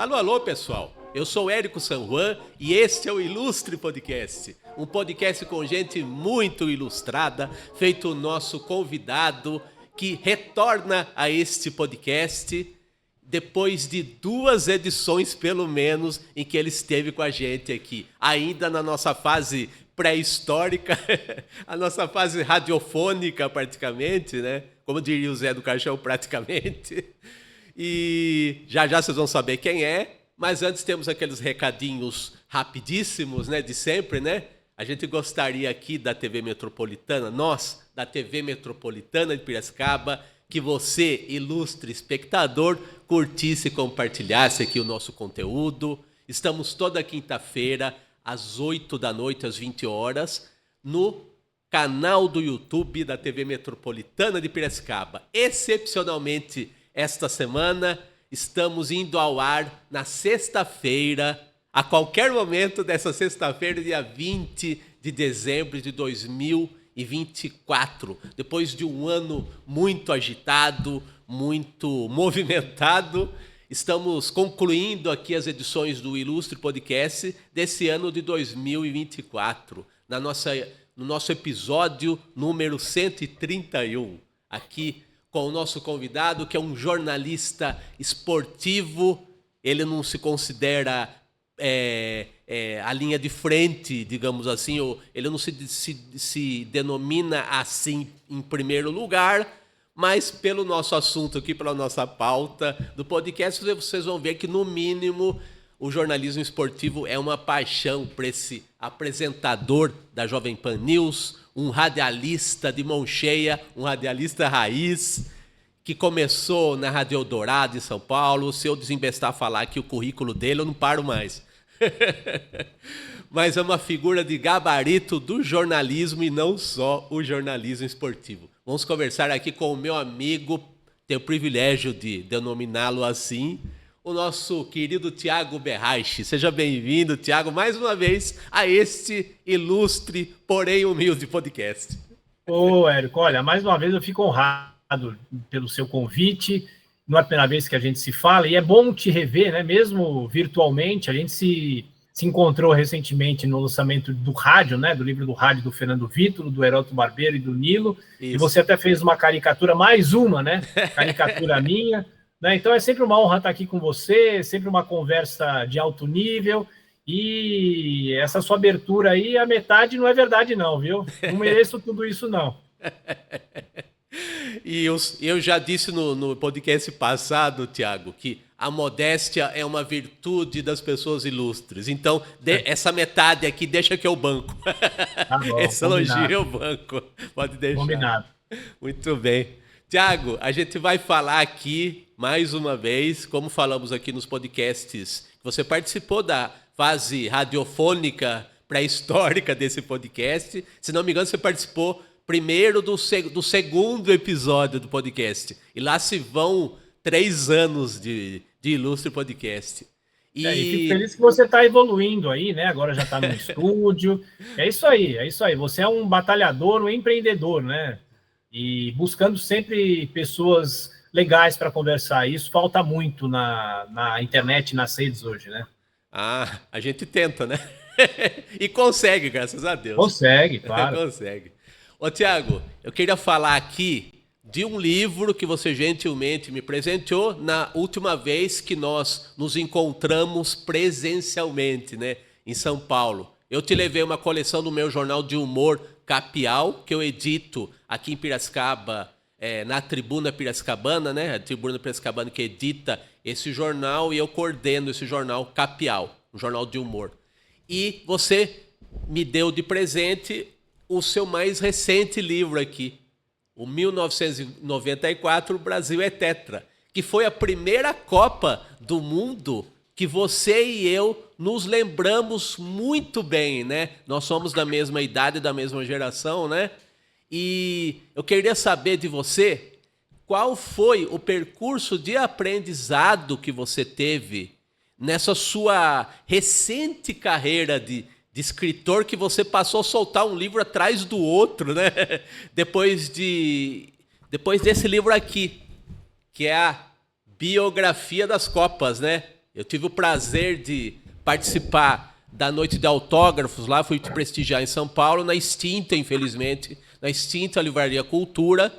Alô, alô, pessoal. Eu sou Érico San Juan e este é o Ilustre Podcast. Um podcast com gente muito ilustrada, feito o nosso convidado que retorna a este podcast depois de 2 edições, pelo menos, em que ele esteve com a gente aqui. Ainda na nossa fase pré-histórica, a nossa fase radiofônica, praticamente, né? Como diria o Zé do Caixão, praticamente. E já vocês vão saber quem é, mas antes temos aqueles recadinhos rapidíssimos, né, de sempre, né? A gente gostaria aqui da TV Metropolitana, nós, da TV Metropolitana de Piracicaba, que você, ilustre espectador, curtisse e compartilhasse aqui o nosso conteúdo. Estamos toda quinta-feira, às 8 da noite, às 20 horas, no canal do YouTube da TV Metropolitana de Piracicaba. Excepcionalmente, esta semana, estamos indo ao ar na sexta-feira, a qualquer momento dessa sexta-feira, dia 20 de dezembro de 2024. Depois de um ano muito agitado, muito movimentado, estamos concluindo aqui as edições do Ilustre Podcast desse ano de 2024, no nosso episódio número 131, aqui com o nosso convidado, que é um jornalista esportivo. Ele não se considera a linha de frente, digamos assim, ou ele não se denomina assim em primeiro lugar, mas pelo nosso assunto aqui, pela nossa pauta do podcast, vocês vão ver que, no mínimo, o jornalismo esportivo é uma paixão para esse apresentador da Jovem Pan News, um radialista de mão cheia, um radialista raiz, que começou na Rádio Eldorado, em São Paulo. Se eu desembestar a falar aqui o currículo dele, eu não paro mais. Mas é uma figura de gabarito do jornalismo e não só o jornalismo esportivo. Vamos conversar aqui com o meu amigo, tenho o privilégio de denominá-lo assim, o nosso querido Tiago Berraiche. Seja bem-vindo, Tiago, mais uma vez a este ilustre, porém humilde podcast. Ô, Érico, olha, mais uma vez eu fico honrado pelo seu convite. Não é a primeira vez que a gente se fala, e é bom te rever, né? Mesmo virtualmente. A gente se encontrou recentemente no lançamento do rádio, né? Do livro do rádio do Fernando Vítulo, do Heródoto Barbeiro e do Nilo. Isso. E você até fez uma caricatura, mais uma, né? Caricatura minha. Né? Então é sempre uma honra estar aqui com você, sempre uma conversa de alto nível. E essa sua abertura aí, a metade não é verdade não, viu? Não mereço tudo isso não. E eu já disse no podcast passado, Tiago, que a modéstia é uma virtude das pessoas ilustres. Então, essa metade aqui, deixa que eu banco. Tá bom, esse elogio eu banco. Pode deixar. Combinado. Muito bem. Tiago, a gente vai falar aqui, mais uma vez, como falamos aqui nos podcasts, você participou da fase radiofônica pré-histórica desse podcast. Se não me engano, você participou primeiro do segundo episódio do podcast. E lá se vão 3 anos de Ilustre Podcast. E fico feliz que você está evoluindo aí, né? Agora já está no estúdio. É isso aí. Você é um batalhador, um empreendedor, né? E buscando sempre pessoas legais para conversar. Isso falta muito na internet, nas redes hoje, né? Ah, a gente tenta, né? E consegue, graças a Deus. Consegue, claro. Consegue. Ô, Tiago, eu queria falar aqui de um livro que você gentilmente me presenteou na última vez que nós nos encontramos presencialmente, né, em São Paulo. Eu te levei uma coleção do meu jornal de humor Capial, que eu edito aqui em Piracicaba, na Tribuna Piracicabana, né? A Tribuna Piracicabana que edita esse jornal, e eu coordeno esse jornal Capial, um jornal de humor. E você me deu de presente o seu mais recente livro aqui, o 1994, O Brasil é Tetra, que foi a primeira Copa do Mundo que você e eu nos lembramos muito bem, né? Nós somos da mesma idade, da mesma geração, né? E eu queria saber de você qual foi o percurso de aprendizado que você teve nessa sua recente carreira de escritor, que você passou a soltar um livro atrás do outro, né? Depois desse livro aqui, que é a Biografia das Copas, né? Eu tive o prazer de participar da noite de autógrafos lá, fui te prestigiar em São Paulo, na extinta, infelizmente, na extinta Livraria Cultura.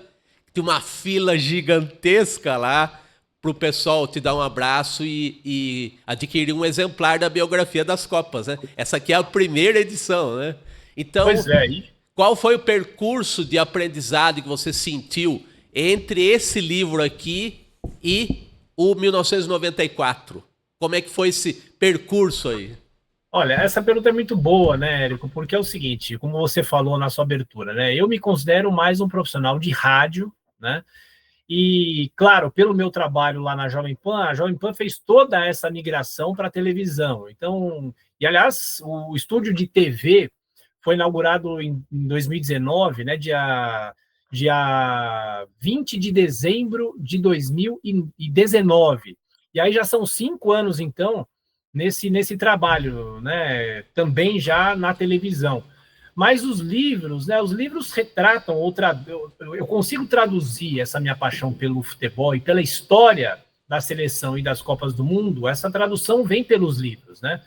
Tinha uma fila gigantesca lá para o pessoal te dar um abraço e adquirir um exemplar da biografia das Copas, né? Essa aqui é a primeira edição, né? Então, Pois é. qual foi o percurso de aprendizado que você sentiu entre esse livro aqui e o 1994? Como é que foi esse percurso aí? Olha, essa pergunta é muito boa, né, Érico? Porque é o seguinte, como você falou na sua abertura, né? Eu me considero mais um profissional de rádio, né? E, claro, pelo meu trabalho lá na Jovem Pan, a Jovem Pan fez toda essa migração para a televisão. Então, e aliás, o estúdio de TV foi inaugurado em 2019, né, dia 20 de dezembro de 2019. E aí já são 5 anos, então, nesse trabalho, né, também já na televisão. Mas os livros, né? Os livros retratam eu consigo traduzir essa minha paixão pelo futebol e pela história da seleção e das Copas do Mundo. Essa tradução vem pelos livros, né?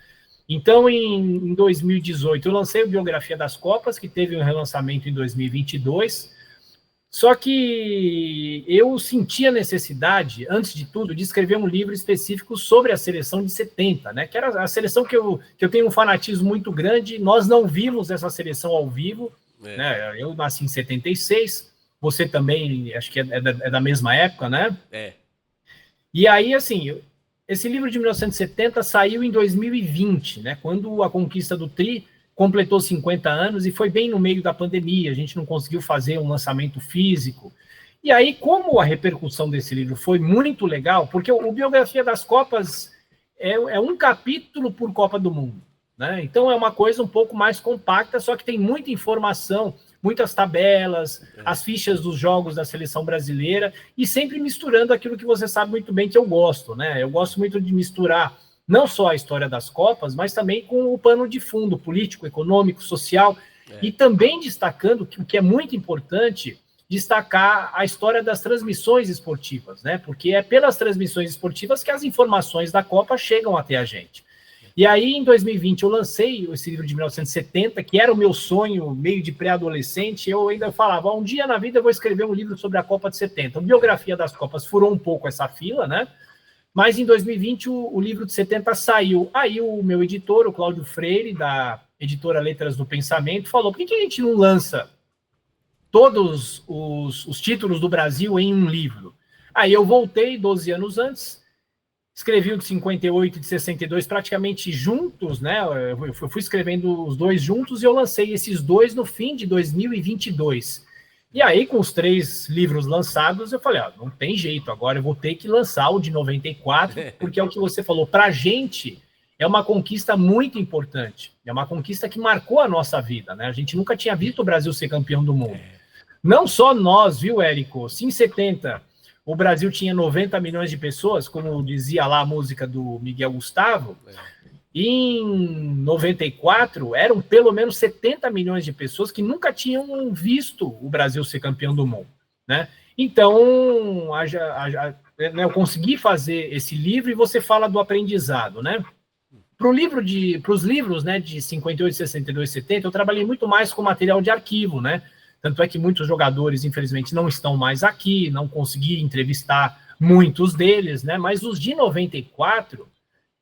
Então, em 2018, eu lancei a Biografia das Copas, que teve um relançamento em 2022. Só que eu senti a necessidade, antes de tudo, de escrever um livro específico sobre a seleção de 70, né? Que era a seleção que eu tenho um fanatismo muito grande. Nós não vimos essa seleção ao vivo, né? Eu nasci em 76, você também, acho que é da mesma época, né? E aí, assim, esse livro de 1970 saiu em 2020, né? Quando a conquista do Tri completou 50 anos e foi bem no meio da pandemia, a gente não conseguiu fazer um lançamento físico. E aí, como a repercussão desse livro foi muito legal, porque o Biografia das Copas é um capítulo por Copa do Mundo, né? Então é uma coisa um pouco mais compacta, só que tem muita informação, muitas tabelas, as fichas dos jogos da seleção brasileira, e sempre misturando aquilo que você sabe muito bem que eu gosto, né? Eu gosto muito de misturar não só a história das Copas, mas também com o pano de fundo político, econômico, social, e também destacando que o que é muito importante, destacar a história das transmissões esportivas, né? Porque é pelas transmissões esportivas que as informações da Copa chegam até a gente. E aí, em 2020, eu lancei esse livro de 1970, que era o meu sonho meio de pré-adolescente. Eu ainda falava, um dia na vida eu vou escrever um livro sobre a Copa de 70. A Biografia das Copas furou um pouco essa fila, né? Mas em 2020 o livro de 70 saiu. Aí o meu editor, o Cláudio Freire, da editora Letras do Pensamento, falou, por que a gente não lança todos os títulos do Brasil em um livro? Aí eu voltei 12 anos antes, escrevi o de 58 e de 62 praticamente juntos, né? Eu fui escrevendo os dois juntos e eu lancei esses dois no fim de 2022. E aí, com os 3 livros lançados, eu falei, não tem jeito, agora eu vou ter que lançar o de 94, porque é o que você falou, para a gente é uma conquista muito importante, é uma conquista que marcou a nossa vida, né? A gente nunca tinha visto o Brasil ser campeão do mundo. Não só nós, viu, Érico? Se em 70 o Brasil tinha 90 milhões de pessoas, como dizia lá a música do Miguel Gustavo, em 94, eram pelo menos 70 milhões de pessoas que nunca tinham visto o Brasil ser campeão do mundo, né? Então, eu consegui fazer esse livro e você fala do aprendizado, né? Para os livros, né, de 58, 62, 70, eu trabalhei muito mais com material de arquivo, né? Tanto é que muitos jogadores, infelizmente, não estão mais aqui, não consegui entrevistar muitos deles, né? Mas os de 94...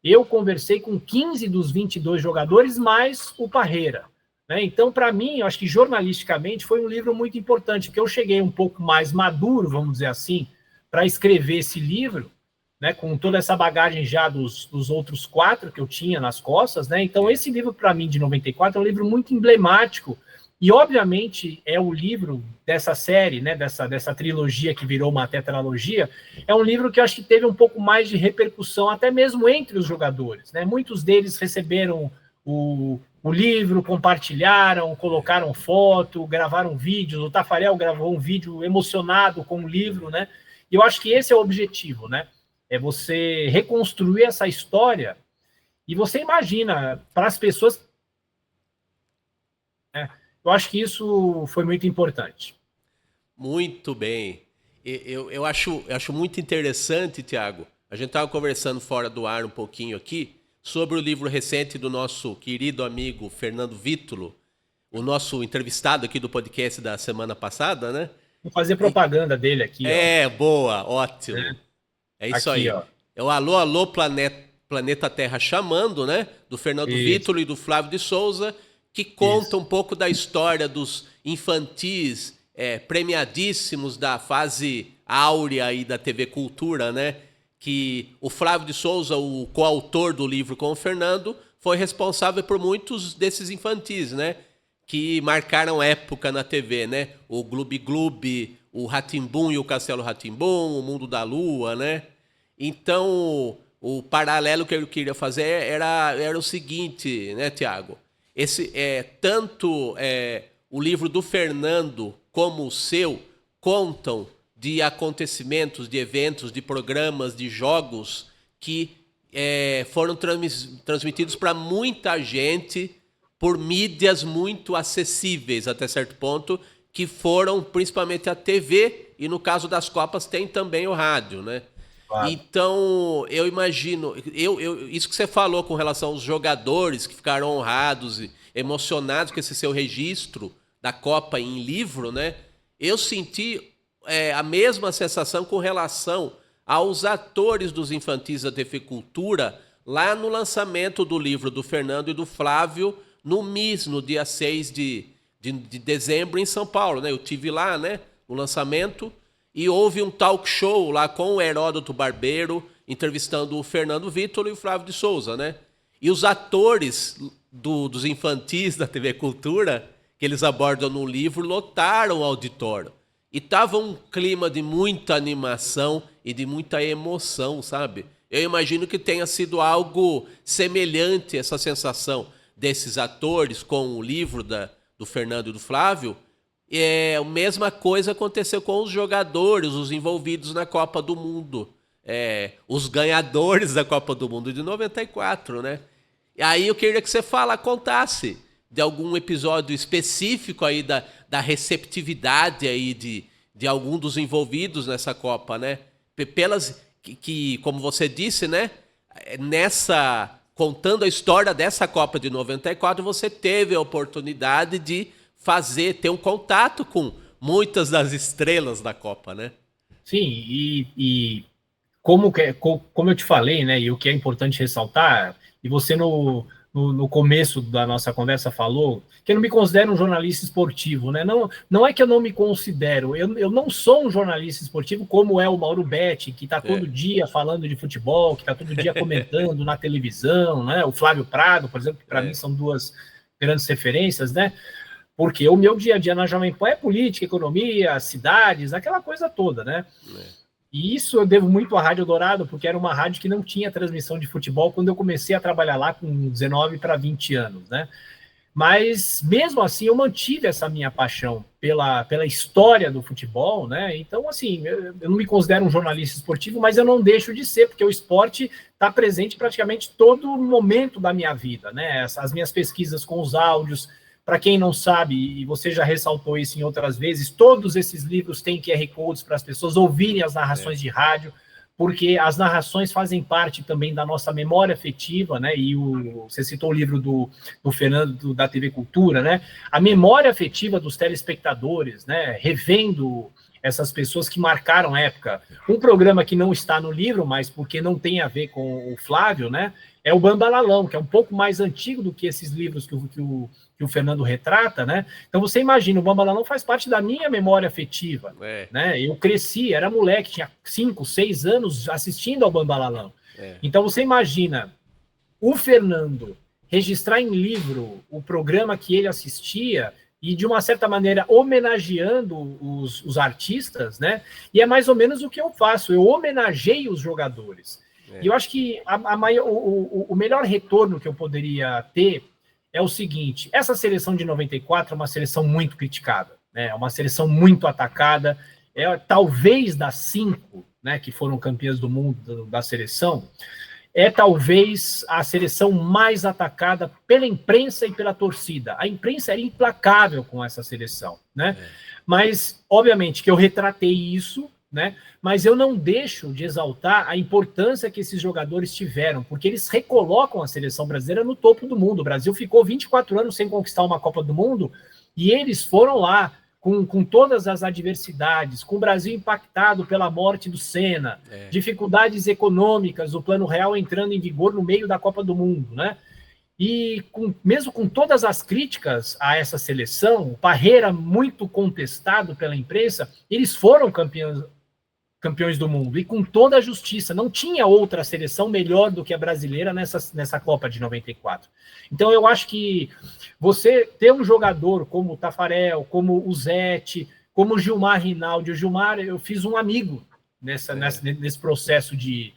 eu conversei com 15 dos 22 jogadores, mais o Parreira, né? Então, para mim, eu acho que jornalisticamente foi um livro muito importante, porque eu cheguei um pouco mais maduro, vamos dizer assim, para escrever esse livro, né, com toda essa bagagem já dos outros 4 que eu tinha nas costas, né? Então, esse livro, para mim, de 94, é um livro muito emblemático, e, obviamente, é o livro dessa série, né, dessa trilogia que virou uma tetralogia, é um livro que eu acho que teve um pouco mais de repercussão, até mesmo entre os jogadores, né? Muitos deles receberam o livro, compartilharam, colocaram foto, gravaram vídeos. O Tafarel gravou um vídeo emocionado com o livro, né? E eu acho que esse é o objetivo, né? É você reconstruir essa história e você imagina, para as pessoas... né? Eu acho que isso foi muito importante. Muito bem. Eu acho muito interessante, Tiago, A gente estava conversando fora do ar um pouquinho aqui sobre o livro recente do nosso querido amigo Fernando Vítulo, o nosso entrevistado aqui do podcast da semana passada, né? Vou fazer propaganda dele aqui, ó. Boa, ótimo. É isso aqui, aí. Ó. É o Alô, Alô, Planeta Terra Chamando, né? Do Fernando Vítulo e do Flávio de Souza, que conta um pouco da história dos infantis premiadíssimos da fase áurea aí da TV Cultura, né? Que o Flávio de Souza, o coautor do livro com o Fernando, foi responsável por muitos desses infantis, né? Que marcaram época na TV, né? O Gloob Gloob, o Rá-Tim-Bum e o Castelo Rá-Tim-Bum, o Mundo da Lua, né? Então, o paralelo que eu queria fazer era o seguinte, né, Tiago? Tanto o livro do Fernando como o seu contam de acontecimentos, de eventos, de programas, de jogos que foram transmitidos para muita gente por mídias muito acessíveis até certo ponto, que foram principalmente a TV e no caso das Copas tem também o rádio, né? Claro. Então, eu imagino, isso que você falou com relação aos jogadores que ficaram honrados e emocionados com esse seu registro da Copa em livro, né? Eu senti a mesma sensação com relação aos atores dos infantis da TV Cultura lá no lançamento do livro do Fernando e do Flávio no MIS, no dia 6 de dezembro em São Paulo, né? Eu tive lá, né, no lançamento e houve um talk show lá com o Heródoto Barbeiro entrevistando o Fernando Vítulo e o Flávio de Souza, né? E os atores dos infantis da TV Cultura que eles abordam no livro lotaram o auditório. E tava um clima de muita animação e de muita emoção, sabe? Eu imagino que tenha sido algo semelhante essa sensação desses atores com o livro do Fernando e do Flávio. A mesma coisa aconteceu com os jogadores, os envolvidos na Copa do Mundo. Os ganhadores da Copa do Mundo de 94, né? E aí eu queria que você contasse de algum episódio específico aí da receptividade aí de algum dos envolvidos nessa Copa, né? Que, como você disse, né? Contando a história dessa Copa de 94, você teve a oportunidade de ter um contato com muitas das estrelas da Copa, né? Sim, e como eu te falei, né? E o que é importante ressaltar, e você no começo da nossa conversa falou que eu não me considero um jornalista esportivo, né? Não é que eu não me considero, eu não sou um jornalista esportivo como é o Mauro Betti, que está todo dia falando de futebol, que está todo dia comentando na televisão, né? O Flávio Prado, por exemplo, que para mim são duas grandes referências, né? Porque o meu dia a dia na Jovem Pan é política, economia, cidades, aquela coisa toda, né? E isso eu devo muito à Rádio Dourado, porque era uma rádio que não tinha transmissão de futebol quando eu comecei a trabalhar lá com 19 para 20 anos, né? Mas, mesmo assim, eu mantive essa minha paixão pela história do futebol, né? Então, assim, eu não me considero um jornalista esportivo, mas eu não deixo de ser, porque o esporte está presente praticamente todo momento da minha vida, né? As minhas pesquisas com os áudios. Para quem não sabe, e você já ressaltou isso em outras vezes, todos esses livros têm QR Codes para as pessoas ouvirem as narrações de rádio, porque as narrações fazem parte também da nossa memória afetiva, né? E você citou o livro do Fernando, da TV Cultura, né? A memória afetiva dos telespectadores, né? Revendo essas pessoas que marcaram a época. Um programa que não está no livro, mas porque não tem a ver com o Flávio, né? É o Bambalalão, que é um pouco mais antigo do que esses livros que o Fernando retrata, né? Então você imagina, o Bambalalão faz parte da minha memória afetiva, né? Eu cresci, era moleque, tinha 5, 6 anos assistindo ao Bambalalão. Então você imagina o Fernando registrar em livro o programa que ele assistia e, de uma certa maneira, homenageando os artistas, né? E é mais ou menos o que eu faço, eu homenageio os jogadores. E eu acho que o melhor retorno que eu poderia ter é o seguinte: essa seleção de 94 é uma seleção muito criticada, né? É uma seleção muito atacada, talvez das 5, né, que foram campeãs do mundo da seleção, é talvez a seleção mais atacada pela imprensa e pela torcida. A imprensa era implacável com essa seleção, né? Mas, obviamente, que eu retratei isso, né? Mas eu não deixo de exaltar a importância que esses jogadores tiveram, porque eles recolocam a seleção brasileira no topo do mundo. O Brasil ficou 24 anos sem conquistar uma Copa do Mundo e eles foram lá com todas as adversidades, com o Brasil impactado pela morte do Senna, dificuldades econômicas, o Plano Real entrando em vigor no meio da Copa do Mundo, né? E mesmo com todas as críticas a essa seleção, o Parreira muito contestado pela imprensa, eles foram campeões do mundo, e com toda a justiça. Não tinha outra seleção melhor do que a brasileira nessa Copa de 94. Então eu acho que você ter um jogador como o Tafarel, como o Zete, como o Gilmar Rinaldi, o Gilmar, eu fiz um amigo nesse processo de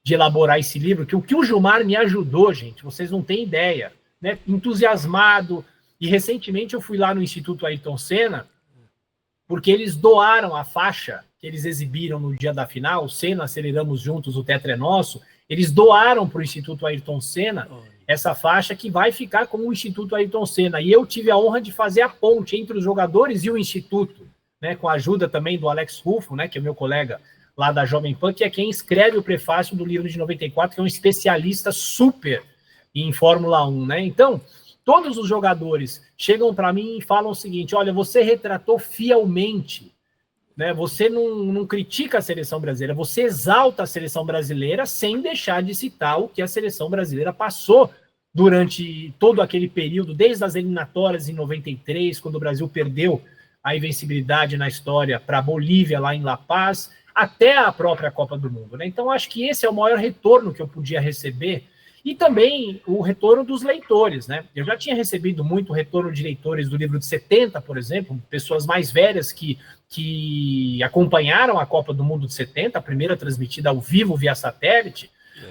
elaborar esse livro, que o que o Gilmar me ajudou, gente, vocês não têm ideia, né? Entusiasmado, e recentemente eu fui lá no Instituto Ayrton Senna, porque eles doaram a faixa que eles exibiram no dia da final, Senna, Aceleramos Juntos, o Tetra é Nosso, eles doaram para o Instituto Ayrton Senna essa faixa que vai ficar como o Instituto Ayrton Senna, e eu tive a honra de fazer a ponte entre os jogadores e o Instituto, né, com a ajuda também do Alex Rufo, né, que é meu colega lá da Jovem Pan, que é quem escreve o prefácio do livro de 94, que é um especialista super em Fórmula 1, né? Então, todos os jogadores chegam para mim e falam o seguinte: olha, você retratou fielmente, né? Você não critica a seleção brasileira, você exalta a seleção brasileira sem deixar de citar o que a seleção brasileira passou durante todo aquele período, desde as eliminatórias em 93, quando o Brasil perdeu a invencibilidade na história para a Bolívia, lá em La Paz, até a própria Copa do Mundo, né? Então, acho que esse é o maior retorno que eu podia receber, e também o retorno dos leitores, né? Eu já tinha recebido muito retorno de leitores do livro de 70, por exemplo, pessoas mais velhas que acompanharam a Copa do Mundo de 70, a primeira transmitida ao vivo via satélite,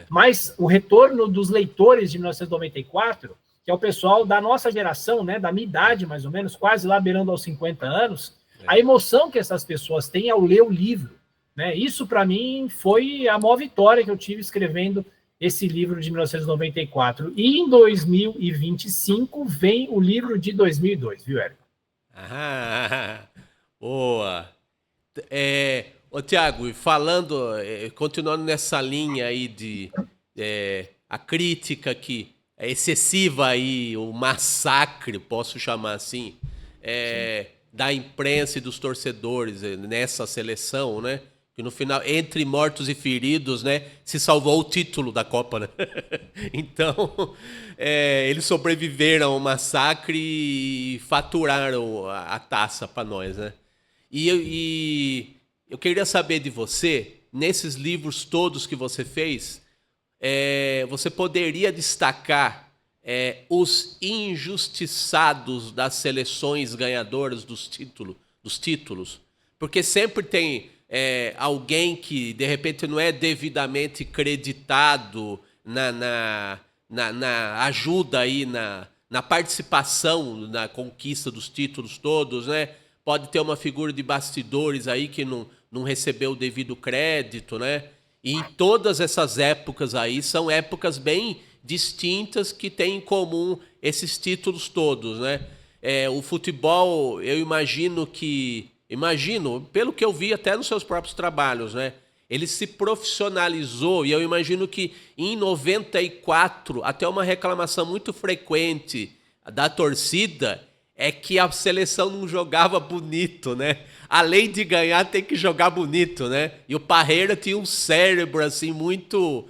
mas o retorno dos leitores de 1994, que é o pessoal da nossa geração, né, da minha idade, mais ou menos, quase lá beirando aos 50 anos, a emoção que essas pessoas têm ao ler o livro, né? Isso, para mim, foi a maior vitória que eu tive escrevendo esse livro de 1994. E em 2025 vem o livro de 2002, viu, Érico? Boa! Ô, Tiago, falando, continuando nessa linha aí de a crítica que é excessiva aí, o massacre, posso chamar assim, da imprensa e dos torcedores nessa seleção, né? Que no final, entre mortos e feridos, né, se salvou o título da Copa, né? Então, eles sobreviveram ao massacre e faturaram a taça para nós, né? E eu queria saber de você, nesses livros todos que você fez, você poderia destacar os injustiçados das seleções ganhadoras dos títulos? Porque sempre tem alguém que, de repente, não é devidamente creditado na ajuda aí, na participação na conquista dos títulos todos, né? Pode ter uma figura de bastidores aí que não recebeu o devido crédito, né? E em todas essas épocas aí, são épocas bem distintas que têm em comum esses títulos todos, né? O futebol, eu imagino, pelo que eu vi até nos seus próprios trabalhos, né? Ele se profissionalizou, e eu imagino que em 94, até uma reclamação muito frequente da torcida é que a seleção não jogava bonito, né? Além de ganhar, tem que jogar bonito, né? E o Parreira tinha um cérebro, assim, muito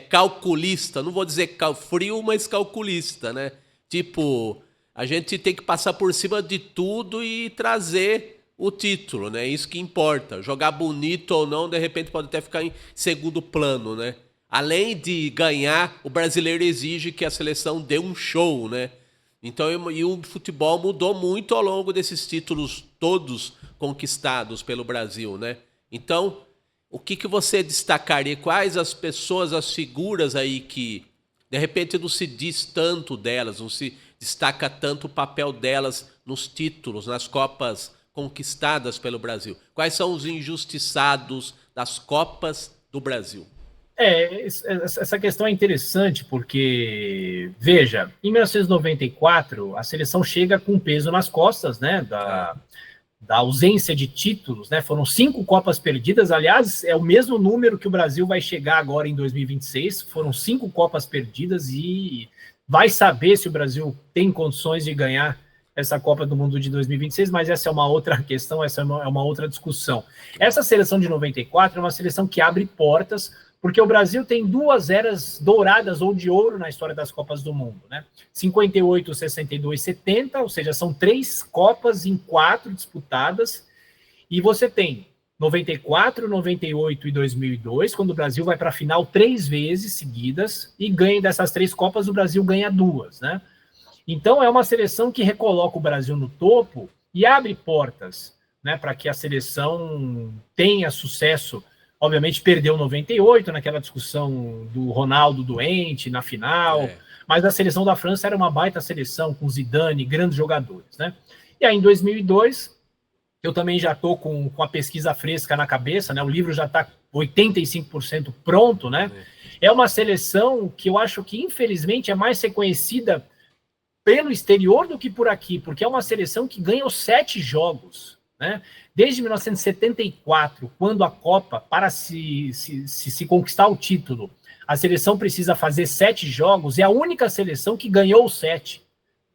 calculista. Não vou dizer frio, mas calculista, né? Tipo, a gente tem que passar por cima de tudo e trazer o título, né? Isso que importa. Jogar bonito ou não, de repente pode até ficar em segundo plano, né? Além de ganhar, o brasileiro exige que a seleção dê um show, né? Então, e o futebol mudou muito ao longo desses títulos todos conquistados pelo Brasil, né? Então, o que você destacaria? Quais as pessoas, as figuras aí que, de repente, não se diz tanto delas, não se destaca tanto o papel delas nos títulos, nas Copas conquistadas pelo Brasil? Quais são os injustiçados das Copas do Brasil? Essa questão é interessante porque, veja, em 1994, a seleção chega com peso nas costas, né, da ausência de títulos, né? Foram 5 Copas perdidas, aliás, é o mesmo número que o Brasil vai chegar agora em 2026, foram 5 Copas perdidas e vai saber se o Brasil tem condições de ganhar essa Copa do Mundo de 2026, mas essa é uma outra questão, essa é uma outra discussão. Essa seleção de 94 é uma seleção que abre portas, porque o Brasil tem 2 eras douradas ou de ouro na história das Copas do Mundo, né? 58, 62, 70, ou seja, são 3 Copas em 4 disputadas, e você tem 94, 98 e 2002, quando o Brasil vai para a final 3 vezes seguidas, e ganha dessas 3 Copas, o Brasil ganha 2, né? Então é uma seleção que recoloca o Brasil no topo e abre portas, né, para que a seleção tenha sucesso. Obviamente perdeu 98 naquela discussão do Ronaldo doente na final, mas a seleção da França era uma baita seleção, com Zidane, grandes jogadores, né? E aí em 2002, eu também já estou com a pesquisa fresca na cabeça, né? O livro já está 85% pronto, né? É uma seleção que eu acho que infelizmente é mais reconhecida pelo exterior do que por aqui, porque é uma seleção que ganhou 7 jogos, né? Desde 1974, quando a Copa, para se conquistar o título, a seleção precisa fazer 7 jogos, é a única seleção que ganhou os 7.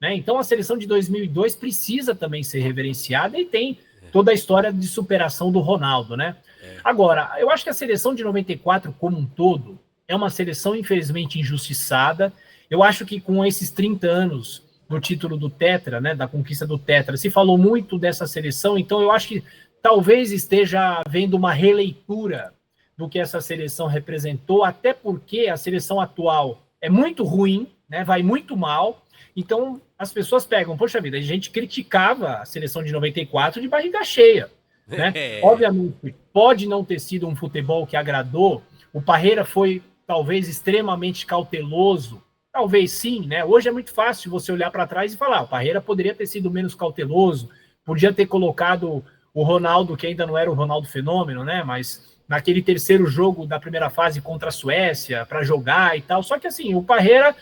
Né? Então a seleção de 2002 precisa também ser reverenciada e tem toda a história de superação do Ronaldo. Né? Agora, eu acho que a seleção de 94 como um todo é uma seleção infelizmente injustiçada. Eu acho que com esses 30 anos do título do Tetra, né, da conquista do Tetra, se falou muito dessa seleção, então eu acho que talvez esteja havendo uma releitura do que essa seleção representou, até porque a seleção atual é muito ruim, né, vai muito mal, então as pessoas pegam, poxa vida, a gente criticava a seleção de 94 de barriga cheia, né? Obviamente, pode não ter sido um futebol que agradou, o Parreira foi talvez extremamente cauteloso, talvez sim, né? Hoje é muito fácil você olhar para trás e falar, o Parreira poderia ter sido menos cauteloso, podia ter colocado o Ronaldo, que ainda não era o Ronaldo fenômeno, né? Mas naquele terceiro jogo da primeira fase contra a Suécia, para jogar e tal. Só que assim, o Parreira,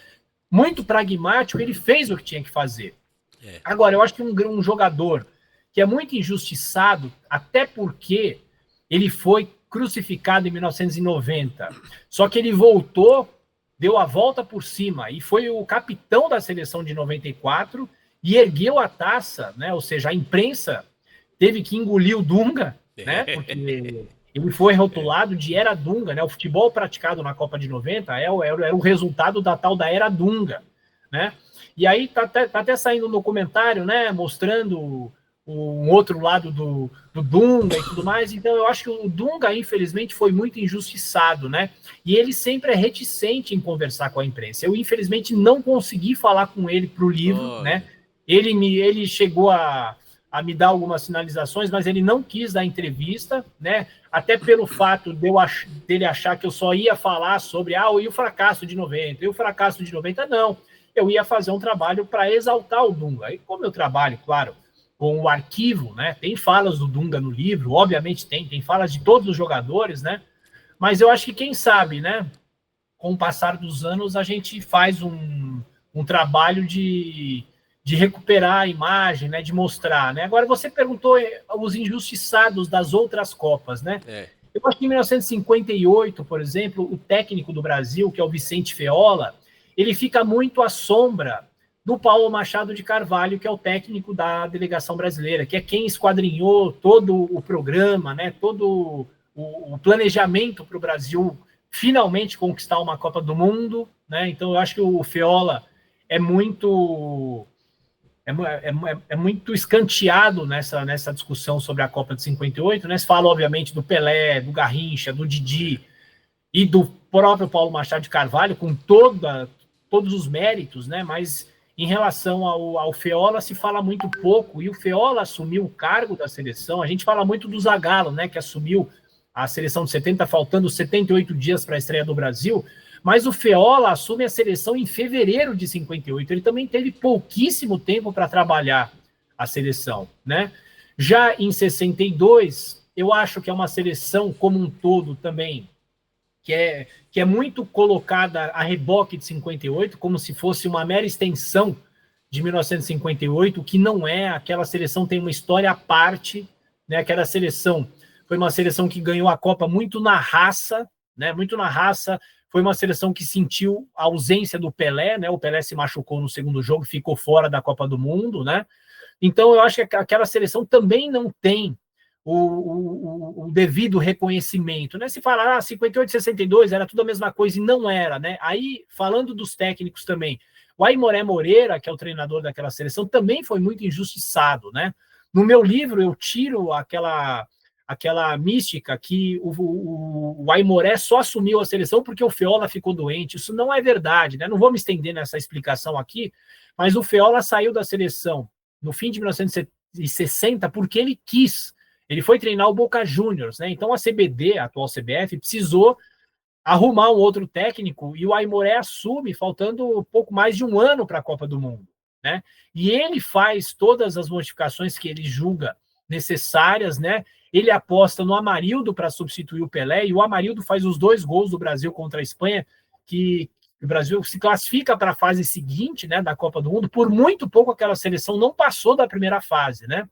muito pragmático, ele fez o que tinha que fazer. Agora, eu acho que um jogador que é muito injustiçado, até porque ele foi crucificado em 1990, só que ele voltou, deu a volta por cima e foi o capitão da seleção de 94 e ergueu a taça, né? Ou seja, a imprensa teve que engolir o Dunga, né? Porque ele foi rotulado de Era Dunga, né? O futebol praticado na Copa de 90 era o resultado da tal da Era Dunga, né? E aí tá até saindo um documentário, né? Mostrando um outro lado do Dunga e tudo mais. Então eu acho que o Dunga, infelizmente, foi muito injustiçado, né? E ele sempre é reticente em conversar com a imprensa. Eu, infelizmente, não consegui falar com ele para o livro, né? Ele chegou a me dar algumas sinalizações, mas ele não quis dar entrevista, né? Até pelo fato dele achar que eu só ia falar sobre e o fracasso de 90, e o fracasso de 90, não. Eu ia fazer um trabalho para exaltar o Dunga. E como eu trabalho, claro, com o arquivo, né? Tem falas do Dunga no livro, obviamente tem falas de todos os jogadores, né? Mas eu acho que, quem sabe, né? Com o passar dos anos, a gente faz um trabalho de recuperar a imagem, né? De mostrar, né? Agora, você perguntou os injustiçados das outras Copas, né? Eu acho que em 1958, por exemplo, o técnico do Brasil, que é o Vicente Feola, ele fica muito à sombra do Paulo Machado de Carvalho, que é o técnico da delegação brasileira, que é quem esquadrinhou todo o programa, né, todo o planejamento para o Brasil finalmente conquistar uma Copa do Mundo, né? Então eu acho que o Feola é muito escanteado nessa discussão sobre a Copa de 58, né? Se fala, obviamente, do Pelé, do Garrincha, do Didi e do próprio Paulo Machado de Carvalho, com todos os méritos, né? Mas em relação ao Feola se fala muito pouco, e o Feola assumiu o cargo da seleção. A gente fala muito do Zagallo, né, que assumiu a seleção de 70, faltando 78 dias para a estreia do Brasil, mas o Feola assume a seleção em fevereiro de 58. Ele também teve pouquíssimo tempo para trabalhar a seleção, né? Já em 62, eu acho que é uma seleção como um todo também que é muito colocada a reboque de 58, como se fosse uma mera extensão de 1958, que não é, aquela seleção tem uma história à parte, né? Aquela seleção foi uma seleção que ganhou a Copa muito na raça, né? Muito na raça. Foi uma seleção que sentiu a ausência do Pelé, né? O Pelé se machucou no segundo jogo, ficou fora da Copa do Mundo, né? Então eu acho que aquela seleção também não tem o devido reconhecimento, né? Se fala, 58 e 62 era tudo a mesma coisa, e não era, né? Aí, falando dos técnicos também, o Aimoré Moreira, que é o treinador daquela seleção, também foi muito injustiçado, né? No meu livro, eu tiro aquela mística que o Aimoré só assumiu a seleção porque o Feola ficou doente. Isso não é verdade, né? Não vou me estender nessa explicação aqui, mas o Feola saiu da seleção no fim de 1960 porque ele quis. Ele foi treinar o Boca Juniors, né? Então a CBD, a atual CBF, precisou arrumar um outro técnico e o Aimoré assume faltando pouco mais de um ano para a Copa do Mundo, né? E ele faz todas as modificações que ele julga necessárias, né? Ele aposta no Amarildo para substituir o Pelé, e o Amarildo faz os 2 gols do Brasil contra a Espanha, que o Brasil se classifica para a fase seguinte, né, da Copa do Mundo. Por muito pouco aquela seleção não passou da primeira fase, né?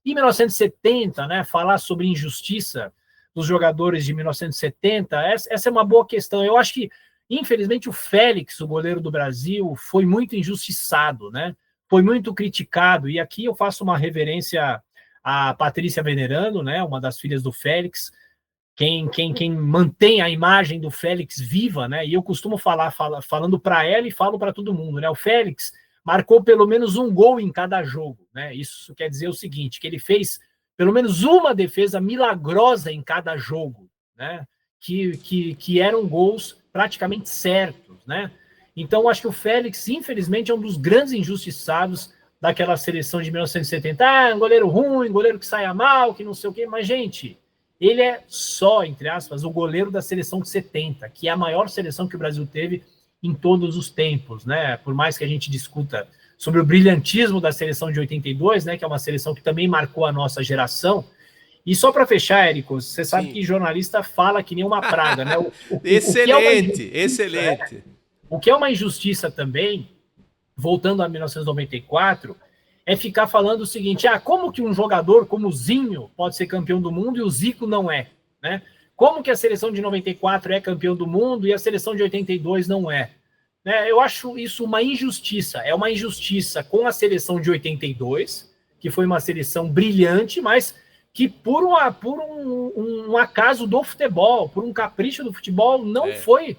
Em 1970, né, falar sobre injustiça dos jogadores de 1970, essa é uma boa questão. Eu acho que, infelizmente, o Félix, o goleiro do Brasil, foi muito injustiçado, né? Foi muito criticado. E aqui eu faço uma reverência à Patrícia Venerano, né, uma das filhas do Félix, quem mantém a imagem do Félix viva, né? E eu costumo falando para ela e falo para todo mundo, né? O Félix marcou pelo menos um gol em cada jogo, né? Isso quer dizer o seguinte, que ele fez pelo menos uma defesa milagrosa em cada jogo, né? Que eram gols praticamente certos, né? Então, acho que o Félix, infelizmente, é um dos grandes injustiçados daquela seleção de 1970. Um goleiro ruim, goleiro que saia mal, que não sei o quê. Mas, gente, ele é só, entre aspas, o goleiro da seleção de 70, que é a maior seleção que o Brasil teve em todos os tempos, né? Por mais que a gente discuta sobre o brilhantismo da seleção de 82, né? Que é uma seleção que também marcou a nossa geração. E só para fechar, Érico, você sabe que jornalista fala que nem uma praga, né? Excelente, excelente. O que é uma injustiça também, voltando a 1994, é ficar falando o seguinte, como que um jogador como o Zinho pode ser campeão do mundo e o Zico não é, né? Como que a seleção de 94 é campeão do mundo e a seleção de 82 não é? Né? Eu acho isso uma injustiça. É uma injustiça com a seleção de 82, que foi uma seleção brilhante, mas que por um acaso do futebol, por um capricho do futebol, não foi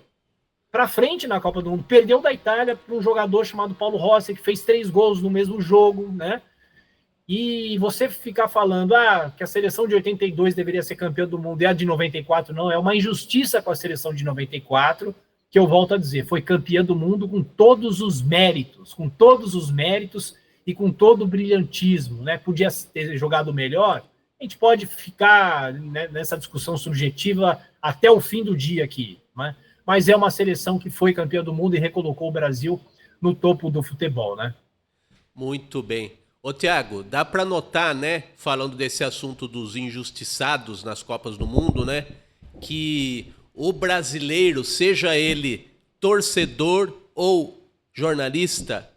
para frente na Copa do Mundo. Perdeu da Itália para um jogador chamado Paulo Rossi, que fez 3 gols no mesmo jogo, né? E você ficar falando que a seleção de 82 deveria ser campeã do mundo e a de 94 não, é uma injustiça com a seleção de 94, que eu volto a dizer, foi campeã do mundo com todos os méritos e com todo o brilhantismo, né? Podia ter jogado melhor. A gente pode ficar, né, nessa discussão subjetiva até o fim do dia aqui, né? Mas é uma seleção que foi campeã do mundo e recolocou o Brasil no topo do futebol, né? Muito bem. Ô, Thiago, dá para notar, né, falando desse assunto dos injustiçados nas Copas do Mundo, né, que o brasileiro, seja ele torcedor ou jornalista,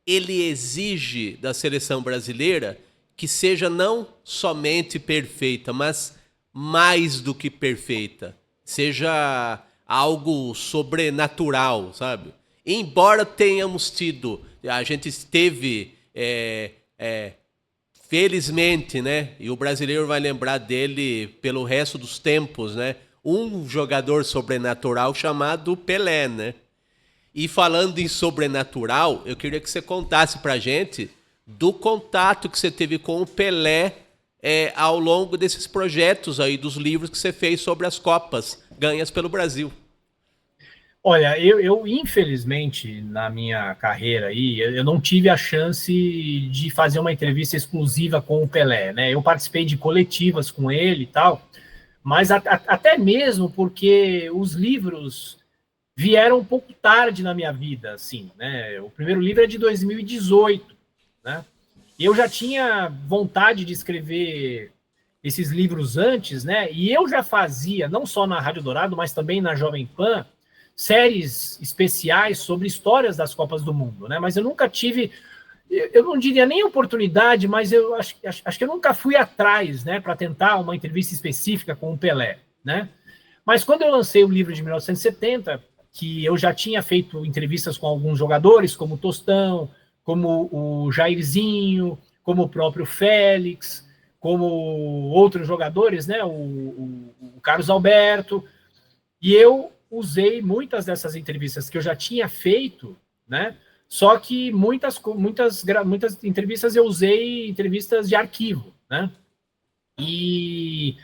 ele exige da seleção brasileira que seja não somente perfeita, mas mais do que perfeita. Seja algo sobrenatural, sabe? Embora tenhamos tido, a gente teve, felizmente, né? E o brasileiro vai lembrar dele pelo resto dos tempos, né? Um jogador sobrenatural chamado Pelé, né? E falando em sobrenatural, eu queria que você contasse pra gente do contato que você teve com o Pelé ao longo desses projetos aí, dos livros que você fez sobre as Copas ganhas pelo Brasil. Olha, eu infelizmente, na minha carreira aí, eu não tive a chance de fazer uma entrevista exclusiva com o Pelé, né? Eu participei de coletivas com ele e tal, mas até mesmo porque os livros vieram um pouco tarde na minha vida, assim, né? O primeiro livro é de 2018, né? E eu já tinha vontade de escrever esses livros antes, né? E eu já fazia, não só na Rádio Dourado, mas também na Jovem Pan, séries especiais sobre histórias das Copas do Mundo, né? Mas eu nunca tive, eu não diria nem oportunidade, mas eu acho que eu nunca fui atrás, né, para tentar uma entrevista específica com o Pelé, né? Mas quando eu lancei o livro de 1970, que eu já tinha feito entrevistas com alguns jogadores, como o Tostão, como o Jairzinho, como o próprio Félix, como outros jogadores, né, o Carlos Alberto, e eu usei muitas dessas entrevistas que eu já tinha feito, né, só que muitas entrevistas eu usei entrevistas de arquivo, né, e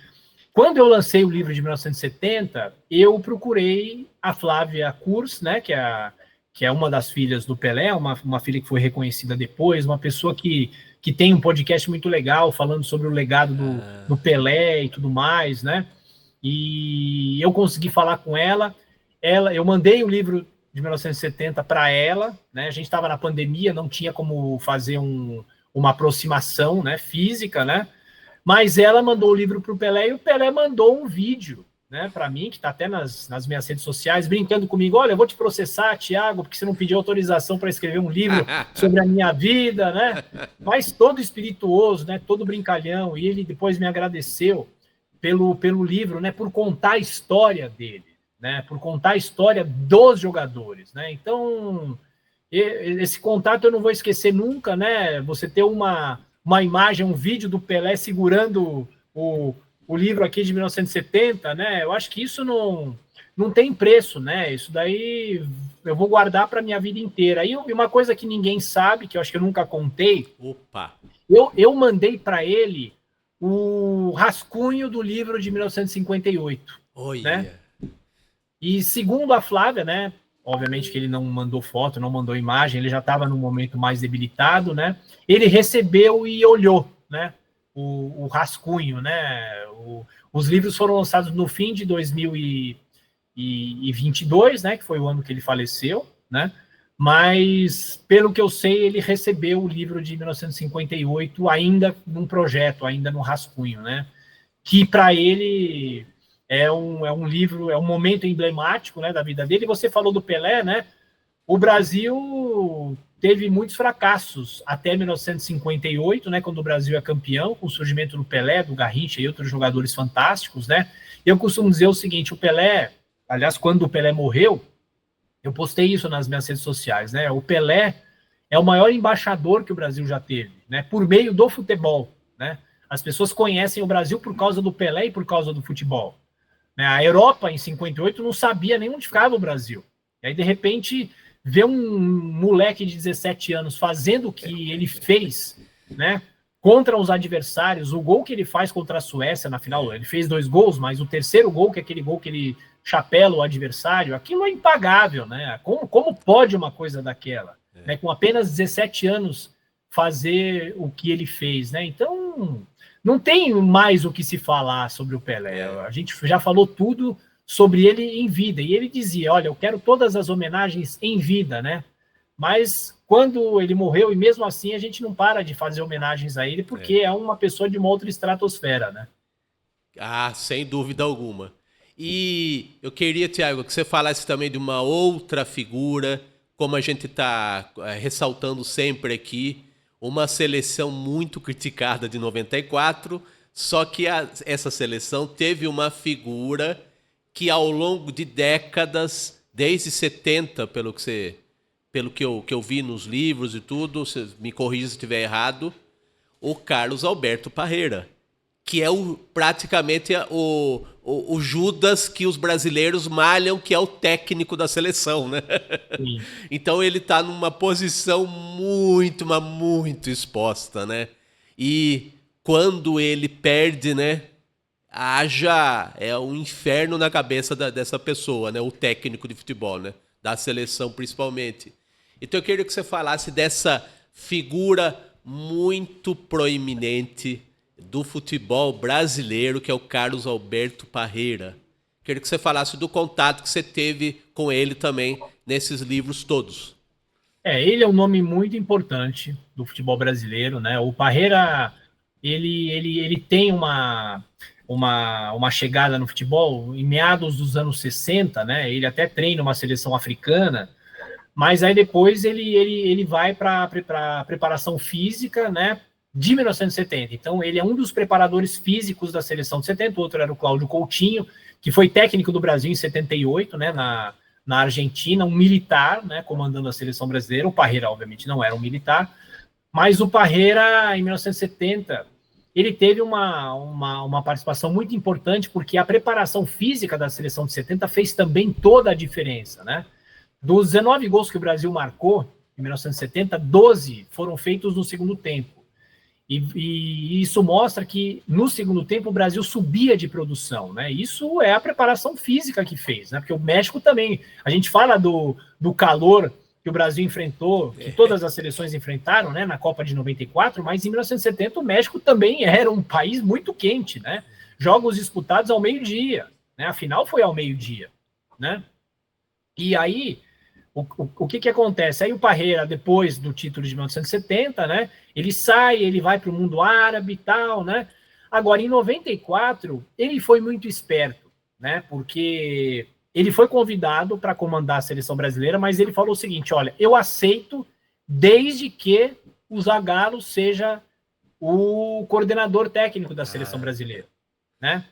quando eu lancei o livro de 1970, eu procurei a Flávia Kurs, né, que é uma das filhas do Pelé, uma filha que foi reconhecida depois, uma pessoa que tem um podcast muito legal falando sobre o legado do Pelé e tudo mais, né? E eu consegui falar com ela. Eu mandei o livro de 1970 para ela, né? A gente estava na pandemia, não tinha como fazer uma aproximação, né, física, né? Mas ela mandou o livro para o Pelé e o Pelé mandou um vídeo, né, para mim, que está até nas minhas redes sociais, brincando comigo: olha, eu vou te processar, Thiago, porque você não pediu autorização para escrever um livro sobre a minha vida, né? Mas todo espirituoso, né, todo brincalhão, e ele depois me agradeceu pelo livro, né, por contar a história dele, né, por contar a história dos jogadores, né? Então, esse contato eu não vou esquecer nunca, né? Você ter uma imagem, um vídeo do Pelé segurando o livro aqui de 1970, né? Eu acho que isso não tem preço, né? Isso daí eu vou guardar para minha vida inteira. E uma coisa que ninguém sabe, que eu acho que eu nunca contei, eu mandei para ele o rascunho do livro de 1958, né? E segundo a Flávia, né? Obviamente que ele não mandou foto, não mandou imagem, ele já estava num momento mais debilitado, né? Ele recebeu e olhou, né, o rascunho, né? Os livros foram lançados no fim de 2022, né, que foi o ano que ele faleceu, né? Mas, pelo que eu sei, ele recebeu o livro de 1958 ainda num projeto, ainda no rascunho, né? Que para ele é um livro, é um momento emblemático, né, da vida dele. E você falou do Pelé, né? O Brasil teve muitos fracassos até 1958, né, quando o Brasil é campeão, com o surgimento do Pelé, do Garrincha e outros jogadores fantásticos, né? Eu costumo dizer o seguinte: o Pelé, aliás, quando o Pelé morreu, eu postei isso nas minhas redes sociais, né? O Pelé é o maior embaixador que o Brasil já teve, né? Por meio do futebol, né? As pessoas conhecem o Brasil por causa do Pelé e por causa do futebol. A Europa, em 58, não sabia nem onde ficava o Brasil. E aí, de repente, ver um moleque de 17 anos fazendo o que ele fez, né, contra os adversários, o gol que ele faz contra a Suécia na final, ele fez 2 gols, mas o terceiro gol, que é aquele gol que ele chapela o adversário, aquilo é impagável, né? Como pode uma coisa daquela? Né, com apenas 17 anos fazer o que ele fez, né? Então, não tem mais o que se falar sobre o Pelé. A gente já falou tudo sobre ele em vida. E ele dizia: olha, eu quero todas as homenagens em vida, né? Mas quando ele morreu, e mesmo assim a gente não para de fazer homenagens a ele, porque é uma pessoa de uma outra estratosfera, né? Ah, sem dúvida alguma. E eu queria, Thiago, que você falasse também de uma outra figura, como a gente está ressaltando sempre aqui, uma seleção muito criticada de 94, só que essa seleção teve uma figura que ao longo de décadas, desde 70, pelo que eu vi nos livros e tudo, você me corrija se estiver errado, o Carlos Alberto Parreira, que é praticamente o Judas que os brasileiros malham, que é o técnico da seleção, né? Sim. Então ele está numa posição muito, mas muito exposta, né? E quando ele perde, né, é um inferno na cabeça dessa pessoa, né? O técnico de futebol, né? Da seleção principalmente. Então eu queria que você falasse dessa figura muito proeminente do futebol brasileiro, que é o Carlos Alberto Parreira. Queria que você falasse do contato que você teve com ele também nesses livros todos. Ele é um nome muito importante do futebol brasileiro, né? O Parreira, ele tem uma chegada no futebol em meados dos anos 60, né? Ele até treina uma seleção africana, mas aí depois ele vai para a preparação física, né? De 1970. Então, ele é um dos preparadores físicos da seleção de 70, o outro era o Cláudio Coutinho, que foi técnico do Brasil em 78, né, na Argentina, um militar, né, comandando a seleção brasileira. O Parreira, obviamente, não era um militar, mas o Parreira, em 1970, ele teve uma participação muito importante, porque a preparação física da seleção de 70 fez também toda a diferença, né? Dos 19 gols que o Brasil marcou em 1970, 12 foram feitos no segundo tempo. E isso mostra que no segundo tempo o Brasil subia de produção, né? Isso é a preparação física que fez, né? Porque o México também, a gente fala do calor que o Brasil enfrentou, que todas as seleções enfrentaram, né, na Copa de 94, mas em 1970 o México também era um país muito quente, né? Jogos disputados ao meio-dia, né? A final foi ao meio-dia, né? E aí o que acontece? Aí o Parreira, depois do título de 1970, né, ele sai, ele vai para o mundo árabe e tal, né? Agora, em 94, ele foi muito esperto, né? Porque ele foi convidado para comandar a seleção brasileira, mas ele falou o seguinte, olha, eu aceito desde que o Zagallo seja o coordenador técnico da seleção brasileira, né?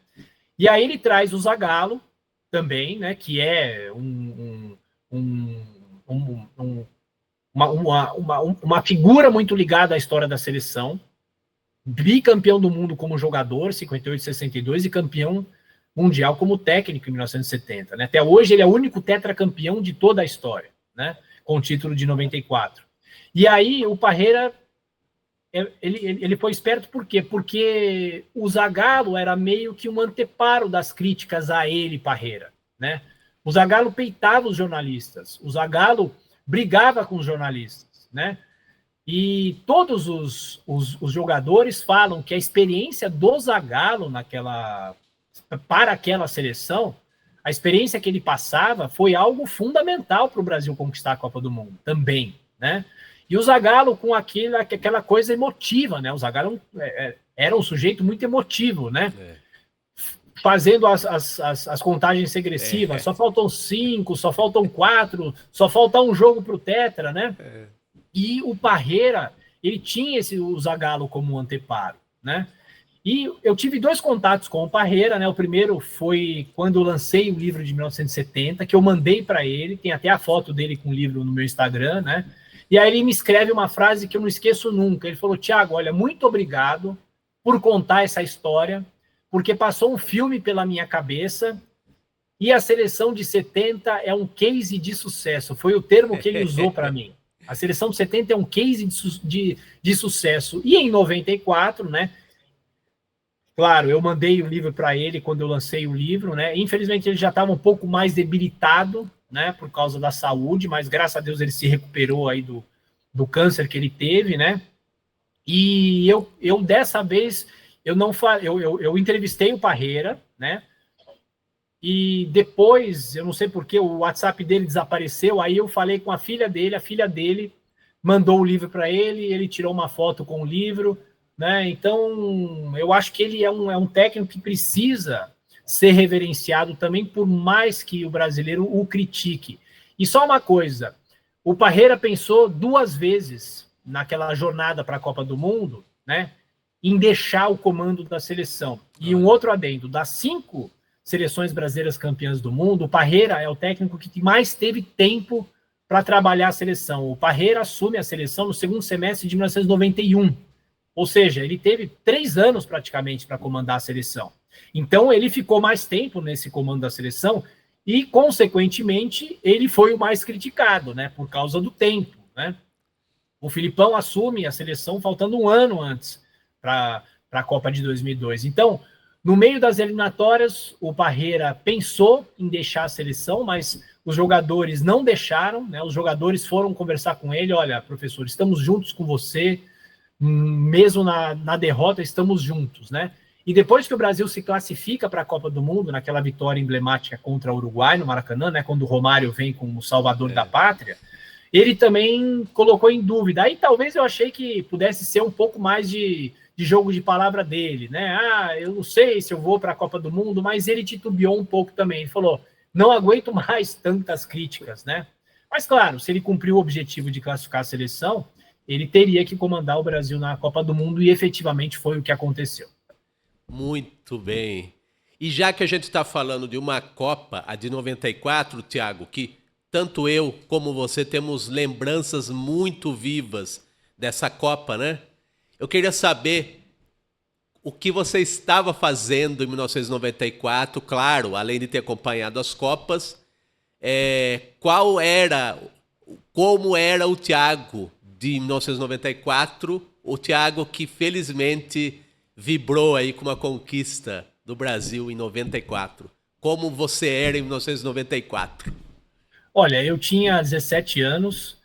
E aí ele traz o Zagallo também, né, que é uma figura muito ligada à história da seleção, bicampeão do mundo como jogador, 58 e 62, e campeão mundial como técnico em 1970. Né? Até hoje ele é o único tetracampeão de toda a história, né? Com o título de 94. E aí o Parreira, ele foi esperto por quê? Porque o Zagallo era meio que um anteparo das críticas a ele, Parreira, né? O Zagallo peitava os jornalistas, o Zagallo brigava com os jornalistas, né? E todos os jogadores falam que a experiência do Zagallo para aquela seleção, a experiência que ele passava foi algo fundamental para o Brasil conquistar a Copa do Mundo, também, né? E o Zagallo com aquela coisa emotiva, né? O Zagallo era um sujeito muito emotivo, né? Fazendo as contagens regressivas, só faltam 5, só faltam 4, só falta um jogo para o Tetra, né? E o Parreira, ele tinha o Zagallo como anteparo, né? E eu tive 2 contatos com o Parreira, né? O primeiro foi quando eu lancei o livro de 1970, que eu mandei para ele, tem até a foto dele com o livro no meu Instagram, né? E aí ele me escreve uma frase que eu não esqueço nunca. Ele falou, Thiago, olha, muito obrigado por contar essa história, porque passou um filme pela minha cabeça e a seleção de 70 é um case de sucesso. Foi o termo que ele usou para mim. A seleção de 70 é um case de sucesso. E em 94, né? Claro, eu mandei o livro para ele quando eu lancei o livro, né? Infelizmente ele já estava um pouco mais debilitado, né? Por causa da saúde, mas graças a Deus ele se recuperou aí do câncer que ele teve, né? E eu dessa vez eu entrevistei o Parreira, né? E depois, eu não sei porque o WhatsApp dele desapareceu, aí eu falei com a filha dele mandou o livro para ele tirou uma foto com o livro, né? Então, eu acho que ele é um técnico que precisa ser reverenciado também, por mais que o brasileiro o critique. E só uma coisa, o Parreira pensou 2 vezes naquela jornada para a Copa do Mundo, né? Em deixar o comando da seleção. E um outro adendo, das 5 seleções brasileiras campeãs do mundo, o Parreira é o técnico que mais teve tempo para trabalhar a seleção. O Parreira assume a seleção no segundo semestre de 1991. Ou seja, ele teve 3 anos praticamente para comandar a seleção. Então, ele ficou mais tempo nesse comando da seleção e, consequentemente, ele foi o mais criticado, né? Por causa do tempo, né? O Filipão assume a seleção faltando 1 ano antes para a Copa de 2002. Então, no meio das eliminatórias, o Parreira pensou em deixar a seleção, mas os jogadores não deixaram, né? Os jogadores foram conversar com ele, olha, professor, estamos juntos com você, mesmo na derrota, estamos juntos, né? E depois que o Brasil se classifica para a Copa do Mundo, naquela vitória emblemática contra o Uruguai, no Maracanã, né? Quando o Romário vem como o salvador da pátria, ele também colocou em dúvida. Aí talvez eu achei que pudesse ser um pouco mais de de jogo de palavra dele, né? Ah, eu não sei se eu vou para a Copa do Mundo, mas ele titubeou um pouco também. Ele falou, não aguento mais tantas críticas, né? Mas, claro, se ele cumpriu o objetivo de classificar a seleção, ele teria que comandar o Brasil na Copa do Mundo e efetivamente foi o que aconteceu. Muito bem. E já que a gente está falando de uma Copa, a de 94, Thiago, que tanto eu como você temos lembranças muito vivas dessa Copa, né? Eu queria saber o que você estava fazendo em 1994, claro, além de ter acompanhado as Copas, como era o Thiago de 1994, o Thiago que felizmente vibrou aí com uma conquista do Brasil em 94. Como você era em 1994? Olha, eu tinha 17 anos,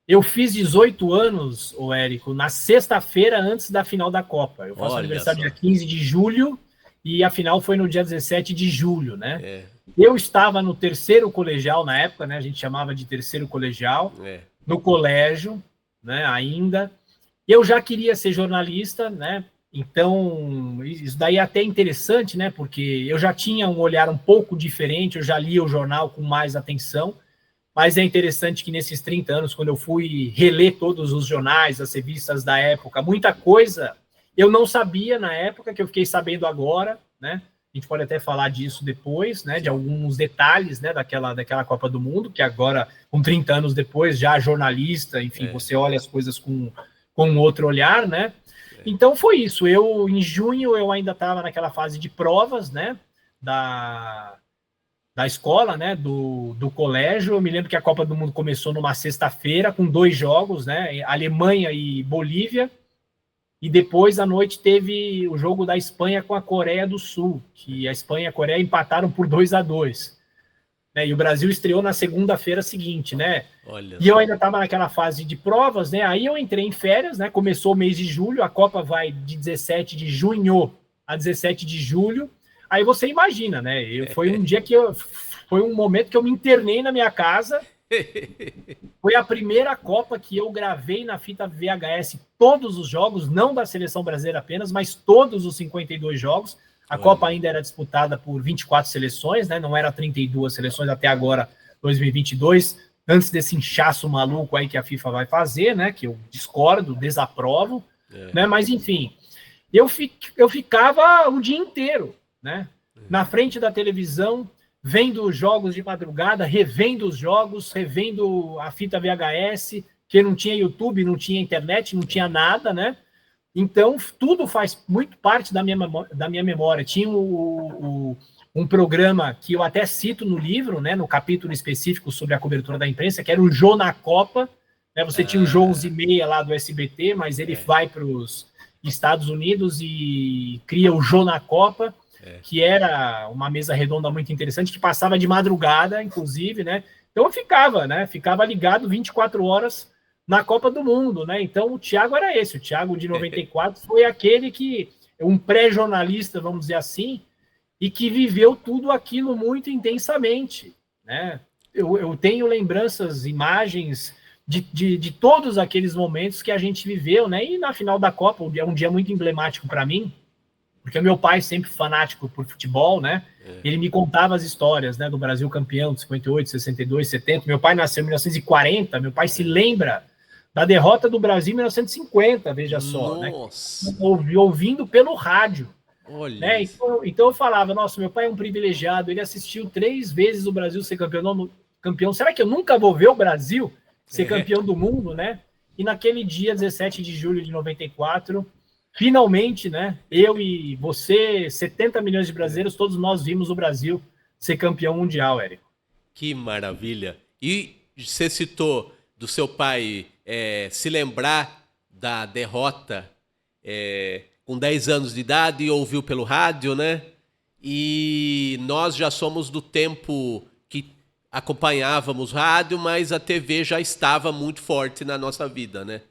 eu fiz 18 anos, ô Érico, na sexta-feira antes da final da Copa. Eu faço aniversário dia 15 de julho e a final foi no dia 17 de julho, né? Eu estava no terceiro colegial na época, né? A gente chamava de terceiro colegial, no colégio, né? Ainda. Eu já queria ser jornalista, né? Então, isso daí é até interessante, né? Porque eu já tinha um olhar um pouco diferente, eu já lia o jornal com mais atenção, mas é interessante que nesses 30 anos, quando eu fui reler todos os jornais, as revistas da época, muita coisa eu não sabia na época, que eu fiquei sabendo agora, né? A gente pode até falar disso depois, né? De alguns detalhes, né? Daquela Copa do Mundo, que agora, com 30 anos depois, já jornalista, enfim, você olha as coisas com outro olhar, né? Então foi isso. Em junho, eu ainda estava naquela fase de provas, né? Da escola, né? Do colégio. Eu me lembro que a Copa do Mundo começou numa sexta-feira, com 2 jogos, né? Alemanha e Bolívia. E depois, à noite, teve o jogo da Espanha com a Coreia do Sul, que a Espanha e a Coreia empataram por 2-2. Né? E o Brasil estreou na segunda-feira seguinte, né? E eu ainda estava naquela fase de provas, né? Aí eu entrei em férias, né? Começou o mês de julho, a Copa vai de 17 de junho a 17 de julho. Aí você imagina, né? Foi um momento que eu me internei na minha casa. Foi a primeira Copa que eu gravei na fita VHS todos os jogos, não da seleção brasileira apenas, mas todos os 52 jogos. A Copa ainda era disputada por 24 seleções, né? Não era 32 seleções até agora, 2022, antes desse inchaço maluco aí que a FIFA vai fazer, né? Que eu discordo, desaprovo, né? Mas enfim, eu ficava o dia inteiro, né? Na frente da televisão, vendo os jogos de madrugada, revendo os jogos, revendo a fita VHS, que não tinha YouTube, não tinha internet, não tinha nada, né? Então, tudo faz muito parte da minha memória. Tinha um programa que eu até cito no livro, né, no capítulo específico sobre a cobertura da imprensa, que era o Jô na Copa. Né? Você tinha o Jô 11h30 lá do SBT, mas ele vai para os Estados Unidos e cria o Jô na Copa, que era uma mesa redonda muito interessante, que passava de madrugada, inclusive, né? Então eu ficava ligado 24 horas na Copa do Mundo, né? Então o Thiago era esse, o Thiago de 94 foi aquele que, um pré-jornalista, vamos dizer assim, e que viveu tudo aquilo muito intensamente, né? Eu tenho lembranças, imagens de todos aqueles momentos que a gente viveu, né? E na final da Copa, é um dia muito emblemático para mim, porque meu pai, sempre fanático por futebol, né? Ele me contava as histórias, né? Do Brasil campeão de 58, 62, 70. Meu pai nasceu em 1940, meu pai se lembra da derrota do Brasil em 1950, veja só, né? Ouvindo pelo rádio. Né? Então eu falava, nossa, meu pai é um privilegiado, ele assistiu 3 vezes o Brasil ser campeão. Será que eu nunca vou ver o Brasil ser campeão do mundo, né? E naquele dia, 17 de julho de 94... finalmente, né, eu e você, 70 milhões de brasileiros, todos nós vimos o Brasil ser campeão mundial, Érico. Que maravilha. E você citou do seu pai se lembrar da derrota com 10 anos de idade e ouviu pelo rádio, né? E nós já somos do tempo que acompanhávamos rádio, mas a TV já estava muito forte na nossa vida, né?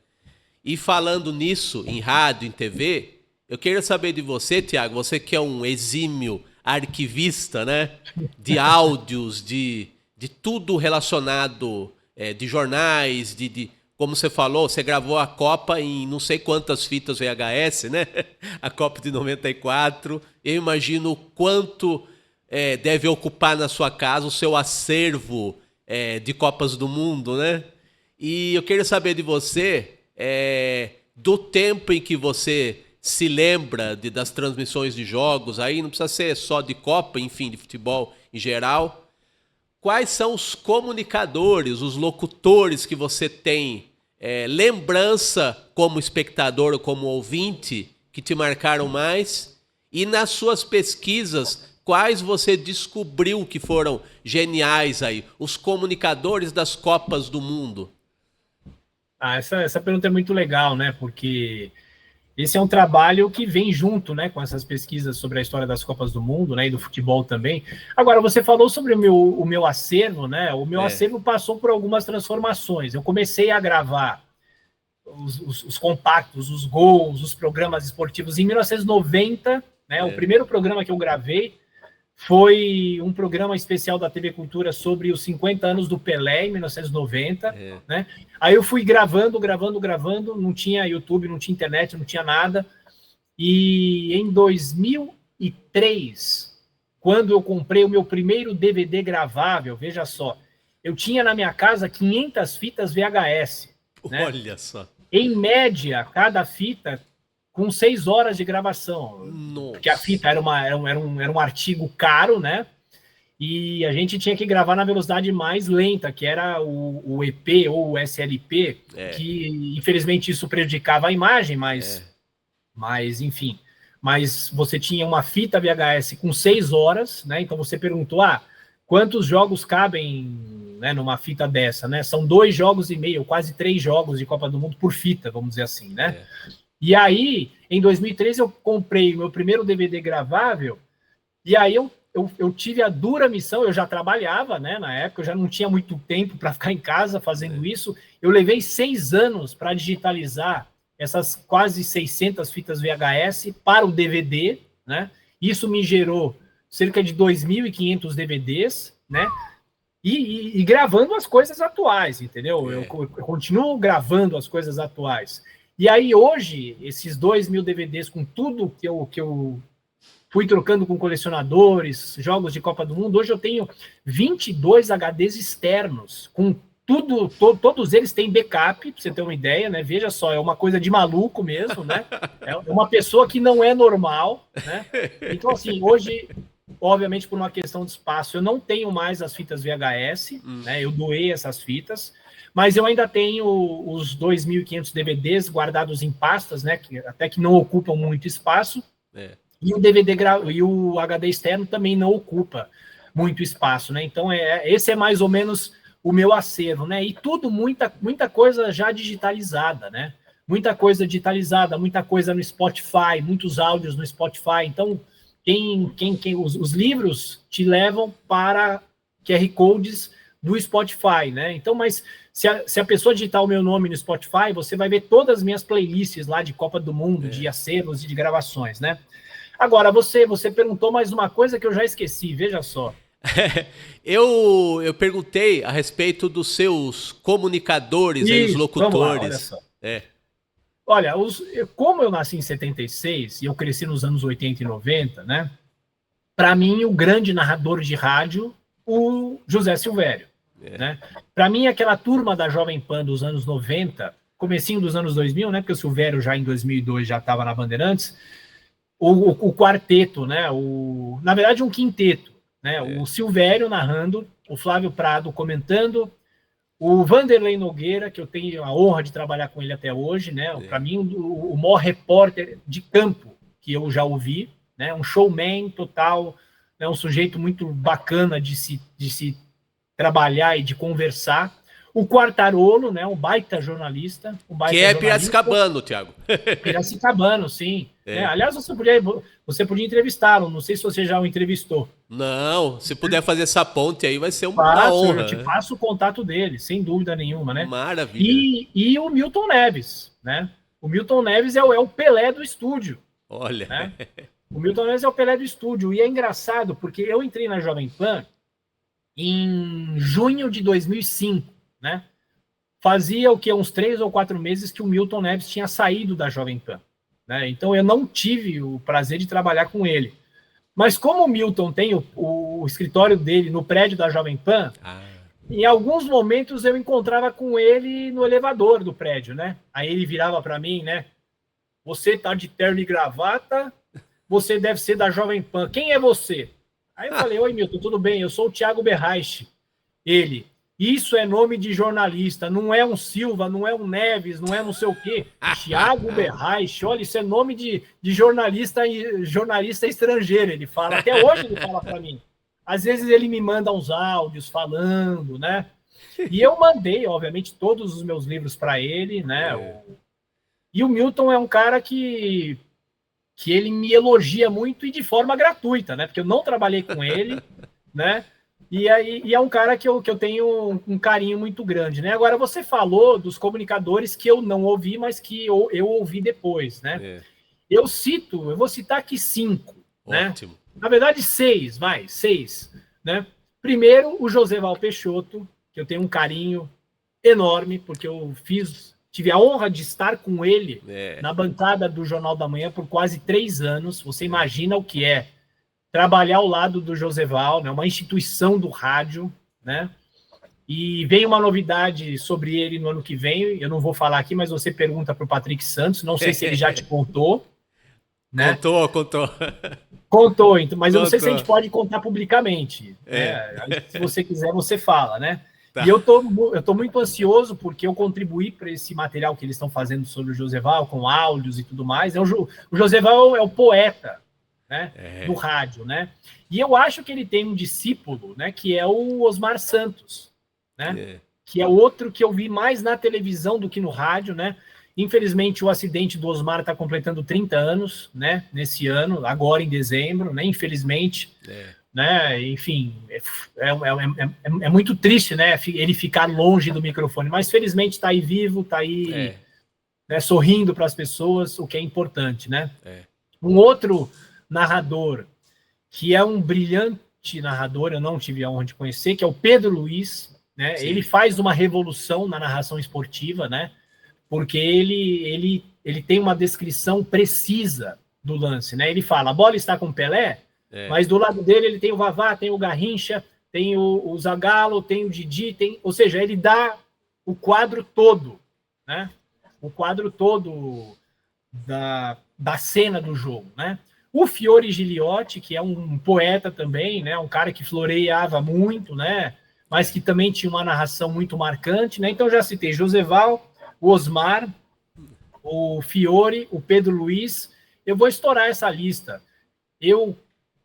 E falando nisso, em rádio, em TV, eu queria saber de você, Thiago, você que é um exímio arquivista, né? De áudios, de tudo relacionado, de jornais, como você falou, você gravou a Copa em não sei quantas fitas VHS, né? A Copa de 94. Eu imagino o quanto deve ocupar na sua casa o seu acervo de Copas do Mundo, né? E eu queria saber de você, do tempo em que você se lembra das transmissões de jogos, aí não precisa ser só de Copa, enfim, de futebol em geral. Quais são os comunicadores, os locutores que você tem lembrança como espectador ou como ouvinte que te marcaram mais? E nas suas pesquisas, quais você descobriu que foram geniais aí? Os comunicadores das Copas do Mundo. Essa pergunta é muito legal, né? Porque esse é um trabalho que vem junto, né, com essas pesquisas sobre a história das Copas do Mundo, né, e do futebol também. Agora, você falou sobre o meu acervo, né? O meu acervo passou por algumas transformações. Eu comecei a gravar os compactos, os gols, os programas esportivos em 1990, né? O primeiro programa que eu gravei foi um programa especial da TV Cultura sobre os 50 anos do Pelé, em 1990, né? Aí eu fui gravando, não tinha YouTube, não tinha internet, não tinha nada. E em 2003, quando eu comprei o meu primeiro DVD gravável, veja só, eu tinha na minha casa 500 fitas VHS. Né? Olha só. Em média, cada fita com 6 horas de gravação. Nossa. Porque a fita era um artigo caro, né? E a gente tinha que gravar na velocidade mais lenta, que era o EP ou o SLP, que infelizmente isso prejudicava a imagem, mas enfim. Mas você tinha uma fita VHS com 6 horas, né? Então você perguntou, quantos jogos cabem, né, numa fita dessa, né? São 2 jogos e meio, quase 3 jogos de Copa do Mundo por fita, vamos dizer assim, né? E aí, em 2013, eu comprei o meu primeiro DVD gravável, e aí eu tive a dura missão, eu já trabalhava, né, na época, eu já não tinha muito tempo para ficar em casa fazendo isso, eu levei 6 anos para digitalizar essas quase 600 fitas VHS para o DVD, né? Isso me gerou cerca de 2.500 DVDs, né? E gravando as coisas atuais, entendeu? Eu continuo gravando as coisas atuais. E aí, hoje, esses 2.000 DVDs, com tudo que eu fui trocando com colecionadores, jogos de Copa do Mundo, hoje eu tenho 22 HDs externos, com tudo, todos eles têm backup, para você ter uma ideia, né? Veja só, é uma coisa de maluco mesmo, né? É uma pessoa que não é normal, né? Então, assim, hoje, obviamente, por uma questão de espaço, eu não tenho mais as fitas VHS, né? Eu doei essas fitas, mas eu ainda tenho os 2.500 DVDs guardados em pastas, né? Até que não ocupam muito espaço. E o DVD e o HD externo também não ocupa muito espaço, né? Então, esse é mais ou menos o meu acervo, né? E tudo, muita coisa já digitalizada, né? Muita coisa digitalizada, muita coisa no Spotify, muitos áudios no Spotify. Então, os livros te levam para QR Codes do Spotify, né? Então, mas se a pessoa digitar o meu nome no Spotify, você vai ver todas as minhas playlists lá de Copa do Mundo, de acervos e de gravações, né? Agora, você perguntou mais uma coisa que eu já esqueci, veja só. Eu perguntei a respeito dos seus comunicadores, aí, os locutores. Vamos lá, olha só. Olha, como eu nasci em 76 e eu cresci nos anos 80 e 90, né? Para mim, o grande narrador de rádio, o José Silvério. Né? Para mim, aquela turma da Jovem Pan dos anos 90, comecinho dos anos 2000, né? Porque o Silvério já em 2002 já estava na Bandeirantes, o quarteto, né? Na verdade, um quinteto, né? O Silvério narrando, o Flávio Prado comentando, o Vanderlei Nogueira, que eu tenho a honra de trabalhar com ele até hoje, né? Para mim, o maior repórter de campo que eu já ouvi, né? Um showman total, né? Um sujeito muito bacana de se trabalhar e de conversar. O Quartarolo, né? Um baita jornalista. Que é piracicabano, Thiago. Piracicabano, sim. Né? Aliás, você podia entrevistá-lo. Não sei se você já o entrevistou. Não, se puder fazer essa ponte aí, vai ser uma honra. Eu te passo o contato dele, sem dúvida nenhuma, né? Maravilha. E o Milton Neves, né? O Milton Neves é o Pelé do estúdio. Olha. Né? O Milton Neves é o Pelé do estúdio. E é engraçado, porque eu entrei na Jovem Pan em junho de 2005, né? fazia o que? Uns 3 ou 4 meses que o Milton Neves tinha saído da Jovem Pan, né? Então eu não tive o prazer de trabalhar com ele. Mas como o Milton tem o escritório dele no prédio da Jovem Pan, em alguns momentos eu encontrava com ele no elevador do prédio, né? Aí ele virava para mim, né? Você tá de terno e gravata, você deve ser da Jovem Pan. Quem é você? Aí eu falei, oi Milton, tudo bem? Eu sou o Thiago Berraich. Ele, isso é nome de jornalista, não é um Silva, não é um Neves, não é não sei o quê. Thiago Berraich, olha, isso é nome de jornalista estrangeiro, ele fala. Até hoje ele fala para mim. Às vezes ele me manda uns áudios falando, né? E eu mandei, obviamente, todos os meus livros para ele, né? E o Milton é um cara que ele me elogia muito e de forma gratuita, né? Porque eu não trabalhei com ele, né? E é um cara que eu tenho um carinho muito grande, né? Agora, você falou dos comunicadores que eu não ouvi, mas que eu ouvi depois, né? Eu vou citar aqui 5, né? Ótimo. Na verdade, 6, né? Primeiro, o Joseval Peixoto, que eu tenho um carinho enorme, porque eu tive a honra de estar com ele na bancada do Jornal da Manhã por quase 3 anos. Você imagina o que é trabalhar ao lado do Joseval, né, uma instituição do rádio, né? E vem uma novidade sobre ele no ano que vem, eu não vou falar aqui, mas você pergunta para o Patrick Santos, não sei se ele já te contou. Né? Contou, então, mas eu não sei se a gente pode contar publicamente. Né? Se você quiser, você fala, né? Tá. E eu tô muito ansioso, porque eu contribuí para esse material que eles estão fazendo sobre o Joseval, com áudios e tudo mais. O Joseval é o poeta, né, do rádio, né? E eu acho que ele tem um discípulo, né, que é o Osmar Santos, né? Que é outro que eu vi mais na televisão do que no rádio, né? Infelizmente, o acidente do Osmar está completando 30 anos, né? Nesse ano, agora em dezembro, né? Infelizmente, né? Enfim, é muito triste, né? Ele ficar longe do microfone, mas felizmente está aí vivo, está aí né, sorrindo para as pessoas, o que é importante, né? Um outro narrador, que é um brilhante narrador, eu não tive a honra de conhecer, que é o Pedro Luiz, né? Sim. Ele faz uma revolução na narração esportiva, né? Porque ele tem uma descrição precisa do lance, né? Ele fala, a bola está com o Pelé, mas do lado dele ele tem o Vavá, tem o Garrincha, tem o Zagallo, tem o Didi, ou seja, ele dá o quadro todo, né? O quadro todo da cena do jogo, né? O Fiore Giliotti, que é um poeta também, né? Um cara que floreava muito, né? Mas que também tinha uma narração muito marcante, né? Então já citei Joseval, o Osmar, o Fiore, o Pedro Luiz. Eu vou estourar essa lista.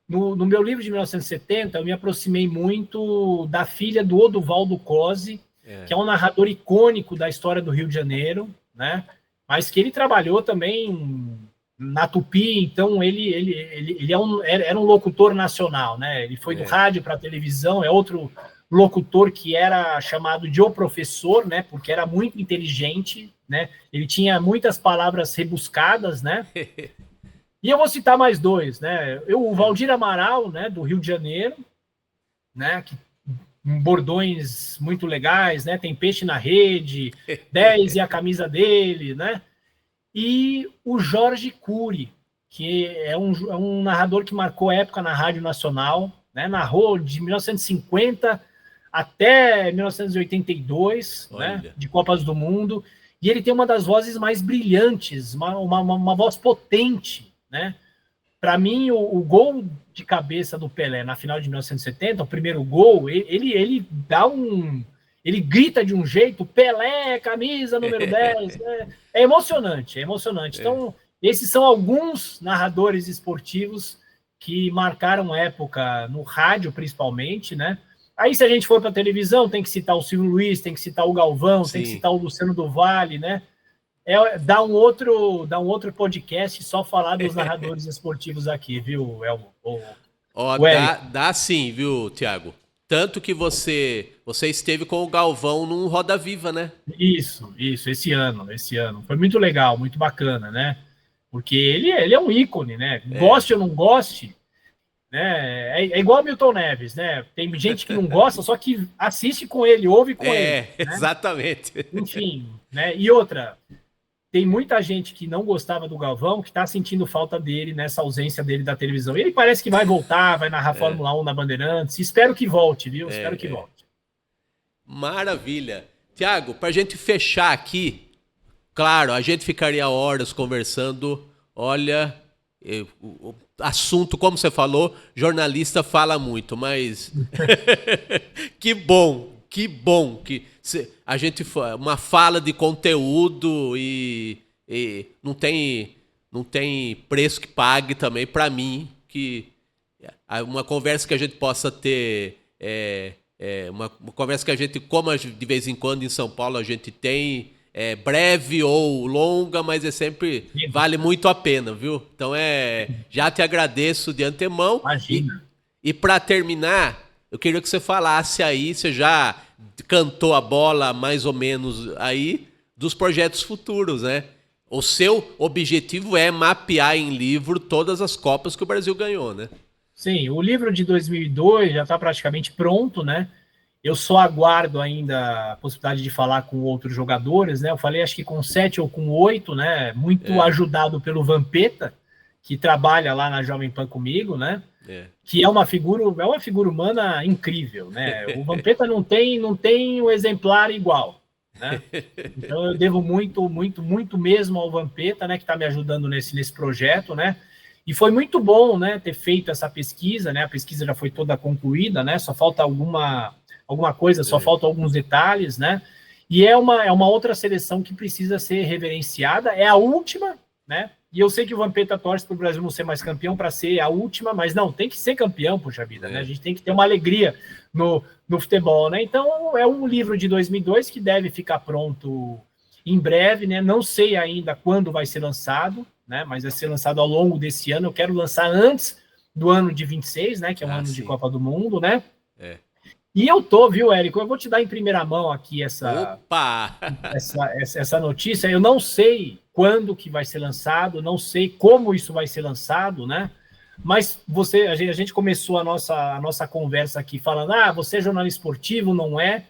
No meu livro de 1970, eu me aproximei muito da filha do Oduvaldo Cosi, que é um narrador icônico da história do Rio de Janeiro, né? Mas que ele trabalhou também na Tupi, então ele era um locutor nacional, né? Ele foi do rádio para a televisão, é outro locutor que era chamado de O Professor, né? Porque era muito inteligente, né? Ele tinha muitas palavras rebuscadas, né? E eu vou citar mais 2, né? O Valdir Amaral, né? Do Rio de Janeiro, né? Que bordões muito legais, né? Tem Peixe na Rede, 10 e a camisa dele, né? E o Jorge Cury, que é um narrador que marcou época na Rádio Nacional, né? Narrou de 1950 até 1982, né? De Copas do Mundo, e ele tem uma das vozes mais brilhantes, uma voz potente, né? Para mim, o gol de cabeça do Pelé na final de 1970, o primeiro gol, ele dá ele grita de um jeito, Pelé, camisa número 10, né? É emocionante. Então, esses são alguns narradores esportivos que marcaram época no rádio, principalmente, né? Aí, se a gente for para a televisão, tem que citar o Silvio Luiz, tem que citar o Galvão, tem que citar o Luciano do Vale, né? Dá um outro podcast só falar dos narradores esportivos aqui, viu, Elmo? Dá sim, viu, Thiago? Tanto que você esteve com o Galvão num Roda Viva, né? Isso, esse ano. Foi muito legal, muito bacana, né? Porque ele é um ícone, né? Goste ou não goste, né? É igual Milton Neves, né? Tem gente que não gosta, só que assiste com ele, ouve com ele. Né? Exatamente. Enfim, né? E outra, tem muita gente que não gostava do Galvão que está sentindo falta dele nessa ausência dele da televisão. Ele parece que vai voltar, vai narrar Fórmula 1 na Bandeirantes. Espero que volte, viu? Espero que volte. Maravilha. Tiago, para a gente fechar aqui, claro, a gente ficaria horas conversando. Olha, o assunto, como você falou, jornalista fala muito, mas que bom que a gente uma fala de conteúdo e não tem preço que pague também para mim, que uma conversa que a gente possa ter uma conversa que a gente, como de vez em quando em São Paulo a gente tem, breve ou longa, mas sempre vale muito a pena, viu? Então já te agradeço de antemão. Imagina. E para terminar, eu queria que você falasse aí, você já cantou a bola mais ou menos aí, dos projetos futuros, né? O seu objetivo é mapear em livro todas as Copas que o Brasil ganhou, né? Sim, o livro de 2002 já está praticamente pronto, né? Eu só aguardo ainda a possibilidade de falar com outros jogadores, né? Eu falei, acho que com 7 ou com 8, né? Muito ajudado pelo Vampeta, que trabalha lá na Jovem Pan comigo, né? Que é uma figura humana incrível, né? O Vampeta não tem um exemplar igual, né? Então eu devo muito mesmo ao Vampeta, né? Que está me ajudando nesse projeto, né? E foi muito bom, né? Ter feito essa pesquisa, né? A pesquisa já foi toda concluída, né? Só falta alguma coisa, só faltam alguns detalhes, né? E é uma outra seleção que precisa ser reverenciada, é a última, né? E eu sei que o Vampeta torce para o Brasil não ser mais campeão para ser a última, mas não, tem que ser campeão, poxa vida, né? A gente tem que ter uma alegria no futebol, né? Então, é um livro de 2002 que deve ficar pronto em breve, né? Não sei ainda quando vai ser lançado, né? Mas vai ser lançado ao longo desse ano. Eu quero lançar antes do ano de 26, né? Que é um ano de Copa do Mundo, né? E eu viu, Érico? Eu vou te dar em primeira mão aqui essa notícia. Eu não sei quando que vai ser lançado, não sei como isso vai ser lançado, né? Mas a gente começou a nossa conversa aqui falando, você é jornalista esportivo, não é?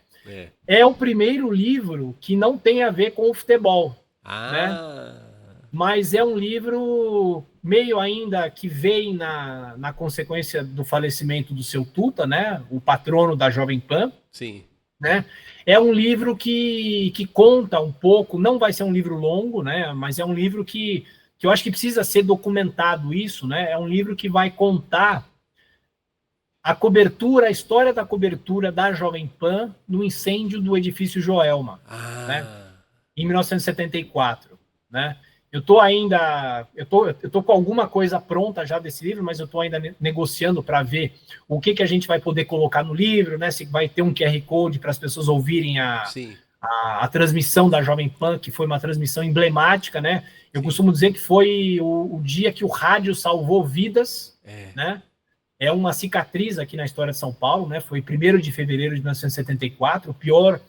É o primeiro livro que não tem a ver com o futebol, né? Mas é um livro meio ainda que vem na consequência do falecimento do seu Tuta, né? O patrono da Jovem Pan. Sim. Né? É um livro que conta um pouco, não vai ser um livro longo, né? Mas é um livro que eu acho que precisa ser documentado isso, né? É um livro que vai contar a história da cobertura da Jovem Pan no incêndio do edifício Joelma, né? Em 1974, né? Eu tô com alguma coisa pronta já desse livro, mas eu estou ainda negociando para ver o que a gente vai poder colocar no livro, né? Se vai ter um QR Code para as pessoas ouvirem a transmissão da Jovem Pan, que foi uma transmissão emblemática, né? Eu costumo dizer que foi o dia que o rádio salvou vidas, né? É uma cicatriz aqui na história de São Paulo, né? Foi 1º de fevereiro de 1974, o pior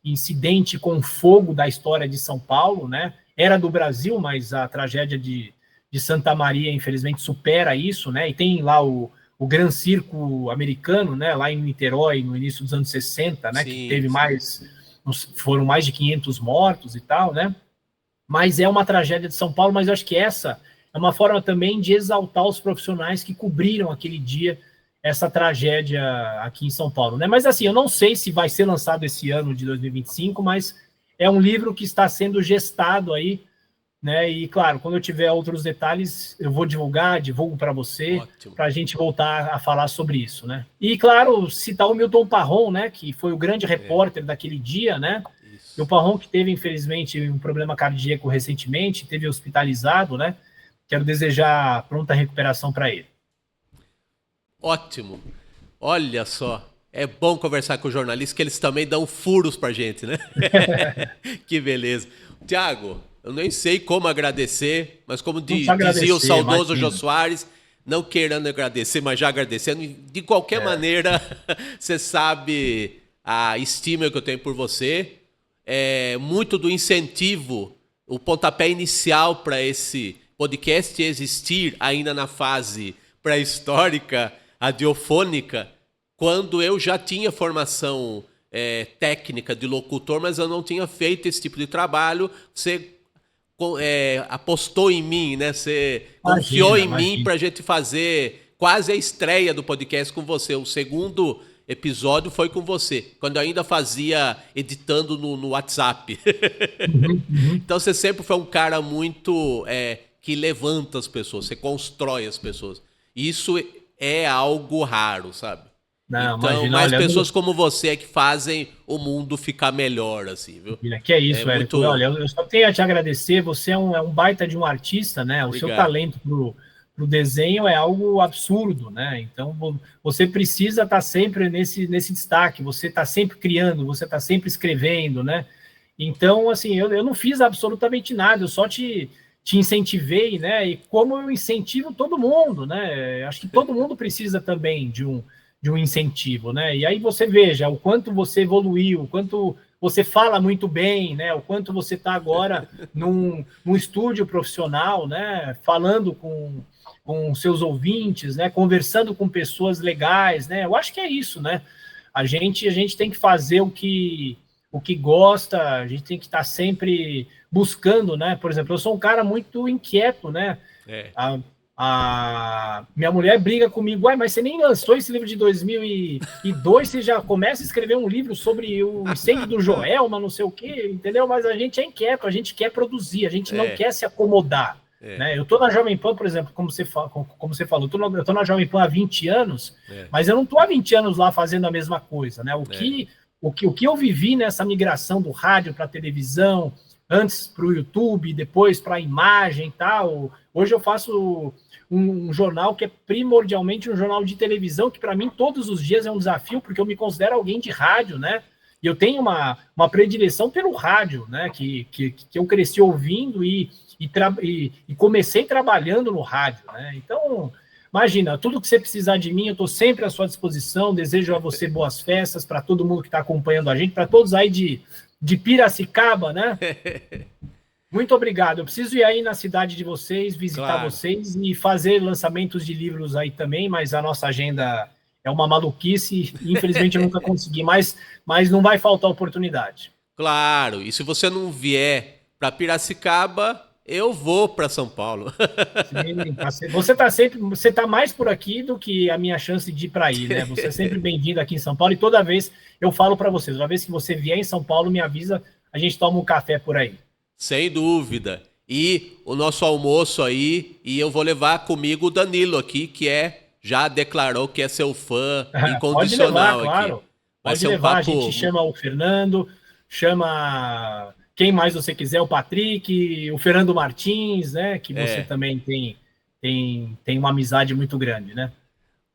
incidente com fogo da história de São Paulo, né? Era do Brasil, mas a tragédia de Santa Maria, infelizmente, supera isso, né? E tem lá o Gran Circo americano, né? Lá em Niterói, no início dos anos 60, né? Que teve foram mais de 500 mortos e tal, né? Mas é uma tragédia de São Paulo, mas eu acho que essa é uma forma também de exaltar os profissionais que cobriram aquele dia essa tragédia aqui em São Paulo, né? Mas assim, eu não sei se vai ser lançado esse ano de 2025, mas é um livro que está sendo gestado aí, né? E claro, quando eu tiver outros detalhes, eu vou divulgo para você, para a gente voltar a falar sobre isso, né? E claro, citar o Milton Parron, né? Que foi o grande repórter daquele dia, né? E o Parron que teve, infelizmente, um problema cardíaco recentemente, teve hospitalizado, né? Quero desejar pronta recuperação para ele. Ótimo. Olha só. É bom conversar com jornalistas, que eles também dão furos pra gente, né? Que beleza. Tiago, eu nem sei como agradecer, mas como dizia o saudoso Jô Soares, não querendo agradecer, mas já agradecendo. De qualquer maneira, você sabe a estima que eu tenho por você. Muito do incentivo, o pontapé inicial para esse podcast existir ainda na fase pré-histórica, radiofônica, quando eu já tinha formação técnica de locutor, mas eu não tinha feito esse tipo de trabalho. Você apostou em mim, né? Você confiou em mim para a gente fazer quase a estreia do podcast com você. O segundo episódio foi com você, quando eu ainda fazia editando no WhatsApp. Então você sempre foi um cara muito que levanta as pessoas, você constrói as pessoas. Isso é algo raro, sabe? Não, então, imagina, mais pessoas como você é que fazem o mundo ficar melhor, assim, viu? Que é isso, Érico. Muito... Olha, eu só tenho a te agradecer. Você é um baita de um artista, né? O seu talento pro desenho é algo absurdo, né? Então, você precisa estar sempre nesse destaque. Você está sempre criando, você está sempre escrevendo, né? Então, assim, eu não fiz absolutamente nada. Eu só te incentivei, né? E como eu incentivo todo mundo, né? Acho que todo mundo precisa também de um incentivo, né? E aí você veja o quanto você evoluiu, o quanto você fala muito bem, né? O quanto você está agora num estúdio profissional, né? Falando com seus ouvintes, né? Conversando com pessoas legais, né? Eu acho que é isso, né? A gente tem que fazer o que gosta, a gente tem que estar sempre buscando, né? Por exemplo, eu sou um cara muito inquieto, né? A minha mulher briga comigo, mas você nem lançou esse livro de 2002, você já começa a escrever um livro sobre o incêndio do Joelma, não sei o quê, entendeu? Mas a gente é inquieto, a gente quer produzir, a gente não quer se acomodar. Né? Eu tô na Jovem Pan, por exemplo, como você falou, eu tô na Jovem Pan há 20 anos, mas eu não tô há 20 anos lá fazendo a mesma coisa. Né? O que eu vivi nessa migração do rádio para a televisão, antes para o YouTube, depois para a imagem e tal. Hoje eu faço um jornal que é primordialmente um jornal de televisão, que para mim todos os dias é um desafio, porque eu me considero alguém de rádio, né? E eu tenho uma predileção pelo rádio, né? Que eu cresci ouvindo e comecei trabalhando no rádio, né? Então, imagina, tudo que você precisar de mim, eu estou sempre à sua disposição. Desejo a você boas festas, para todo mundo que está acompanhando a gente, para todos aí de Piracicaba, né? Muito obrigado. Eu preciso ir aí na cidade de vocês, visitar vocês e fazer lançamentos de livros aí também, mas a nossa agenda é uma maluquice e infelizmente eu nunca consegui, mas não vai faltar oportunidade. Claro, e se você não vier para Piracicaba, eu vou para São Paulo. Sim, você está mais por aqui do que a minha chance de ir para aí, né? Você é sempre bem-vindo aqui em São Paulo e toda vez eu falo para vocês, toda vez que você vier em São Paulo, me avisa, a gente toma um café por aí. Sem dúvida. E o nosso almoço aí, e eu vou levar comigo o Danilo aqui, que já declarou que é seu fã incondicional. Pode levar, claro. Pode levar, a gente chama o Fernando, chama quem mais você quiser, o Patrick, o Fernando Martins, né? Que você também tem uma amizade muito grande, né?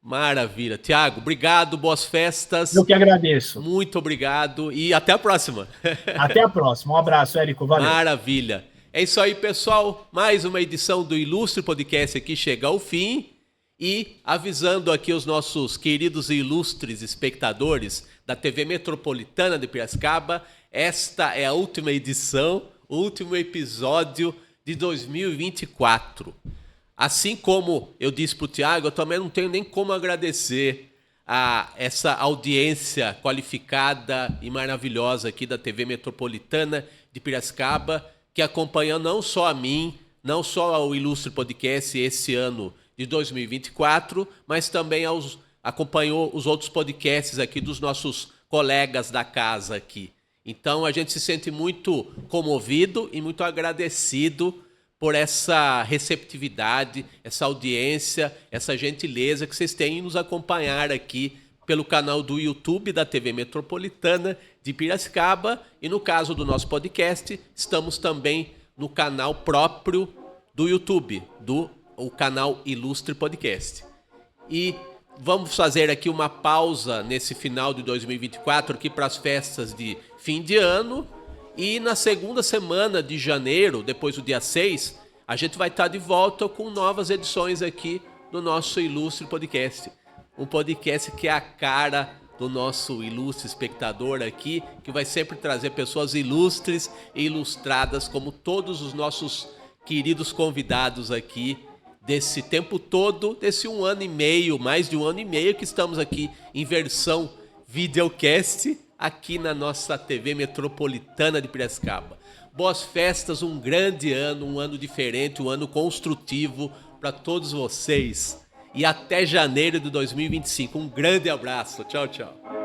Maravilha. Tiago, obrigado, boas festas. Eu que agradeço. Muito obrigado e até a próxima. Até a próxima. Um abraço, Érico. Valeu. Maravilha. É isso aí, pessoal. Mais uma edição do Ilustre Podcast aqui chega ao fim. E avisando aqui os nossos queridos e ilustres espectadores da TV Metropolitana de Piracicaba, esta é a última edição, o último episódio de 2024. Assim como eu disse para o Tiago, eu também não tenho nem como agradecer a essa audiência qualificada e maravilhosa aqui da TV Metropolitana de Piracicaba, que acompanhou não só a mim, não só ao Ilustre Podcast esse ano de 2024, mas também acompanhou os outros podcasts aqui dos nossos colegas da casa aqui. Então a gente se sente muito comovido e muito agradecido por essa receptividade, essa audiência, essa gentileza que vocês têm em nos acompanhar aqui pelo canal do YouTube da TV Metropolitana de Piracicaba e no caso do nosso podcast, estamos também no canal próprio do YouTube, o canal Ilustre Podcast. E vamos fazer aqui uma pausa nesse final de 2024 aqui para as festas de fim de ano. E na segunda semana de janeiro, depois do dia 6, a gente vai estar de volta com novas edições aqui do nosso Ilustre Podcast. Um podcast que é a cara do nosso ilustre espectador aqui, que vai sempre trazer pessoas ilustres e ilustradas, como todos os nossos queridos convidados aqui desse tempo todo, desse 1 ano e meio, mais de 1 ano e meio que estamos aqui em versão videocast, aqui na nossa TV Metropolitana de Piracicaba. Boas festas, um grande ano, um ano diferente, um ano construtivo para todos vocês. E até janeiro de 2025. Um grande abraço. Tchau, tchau.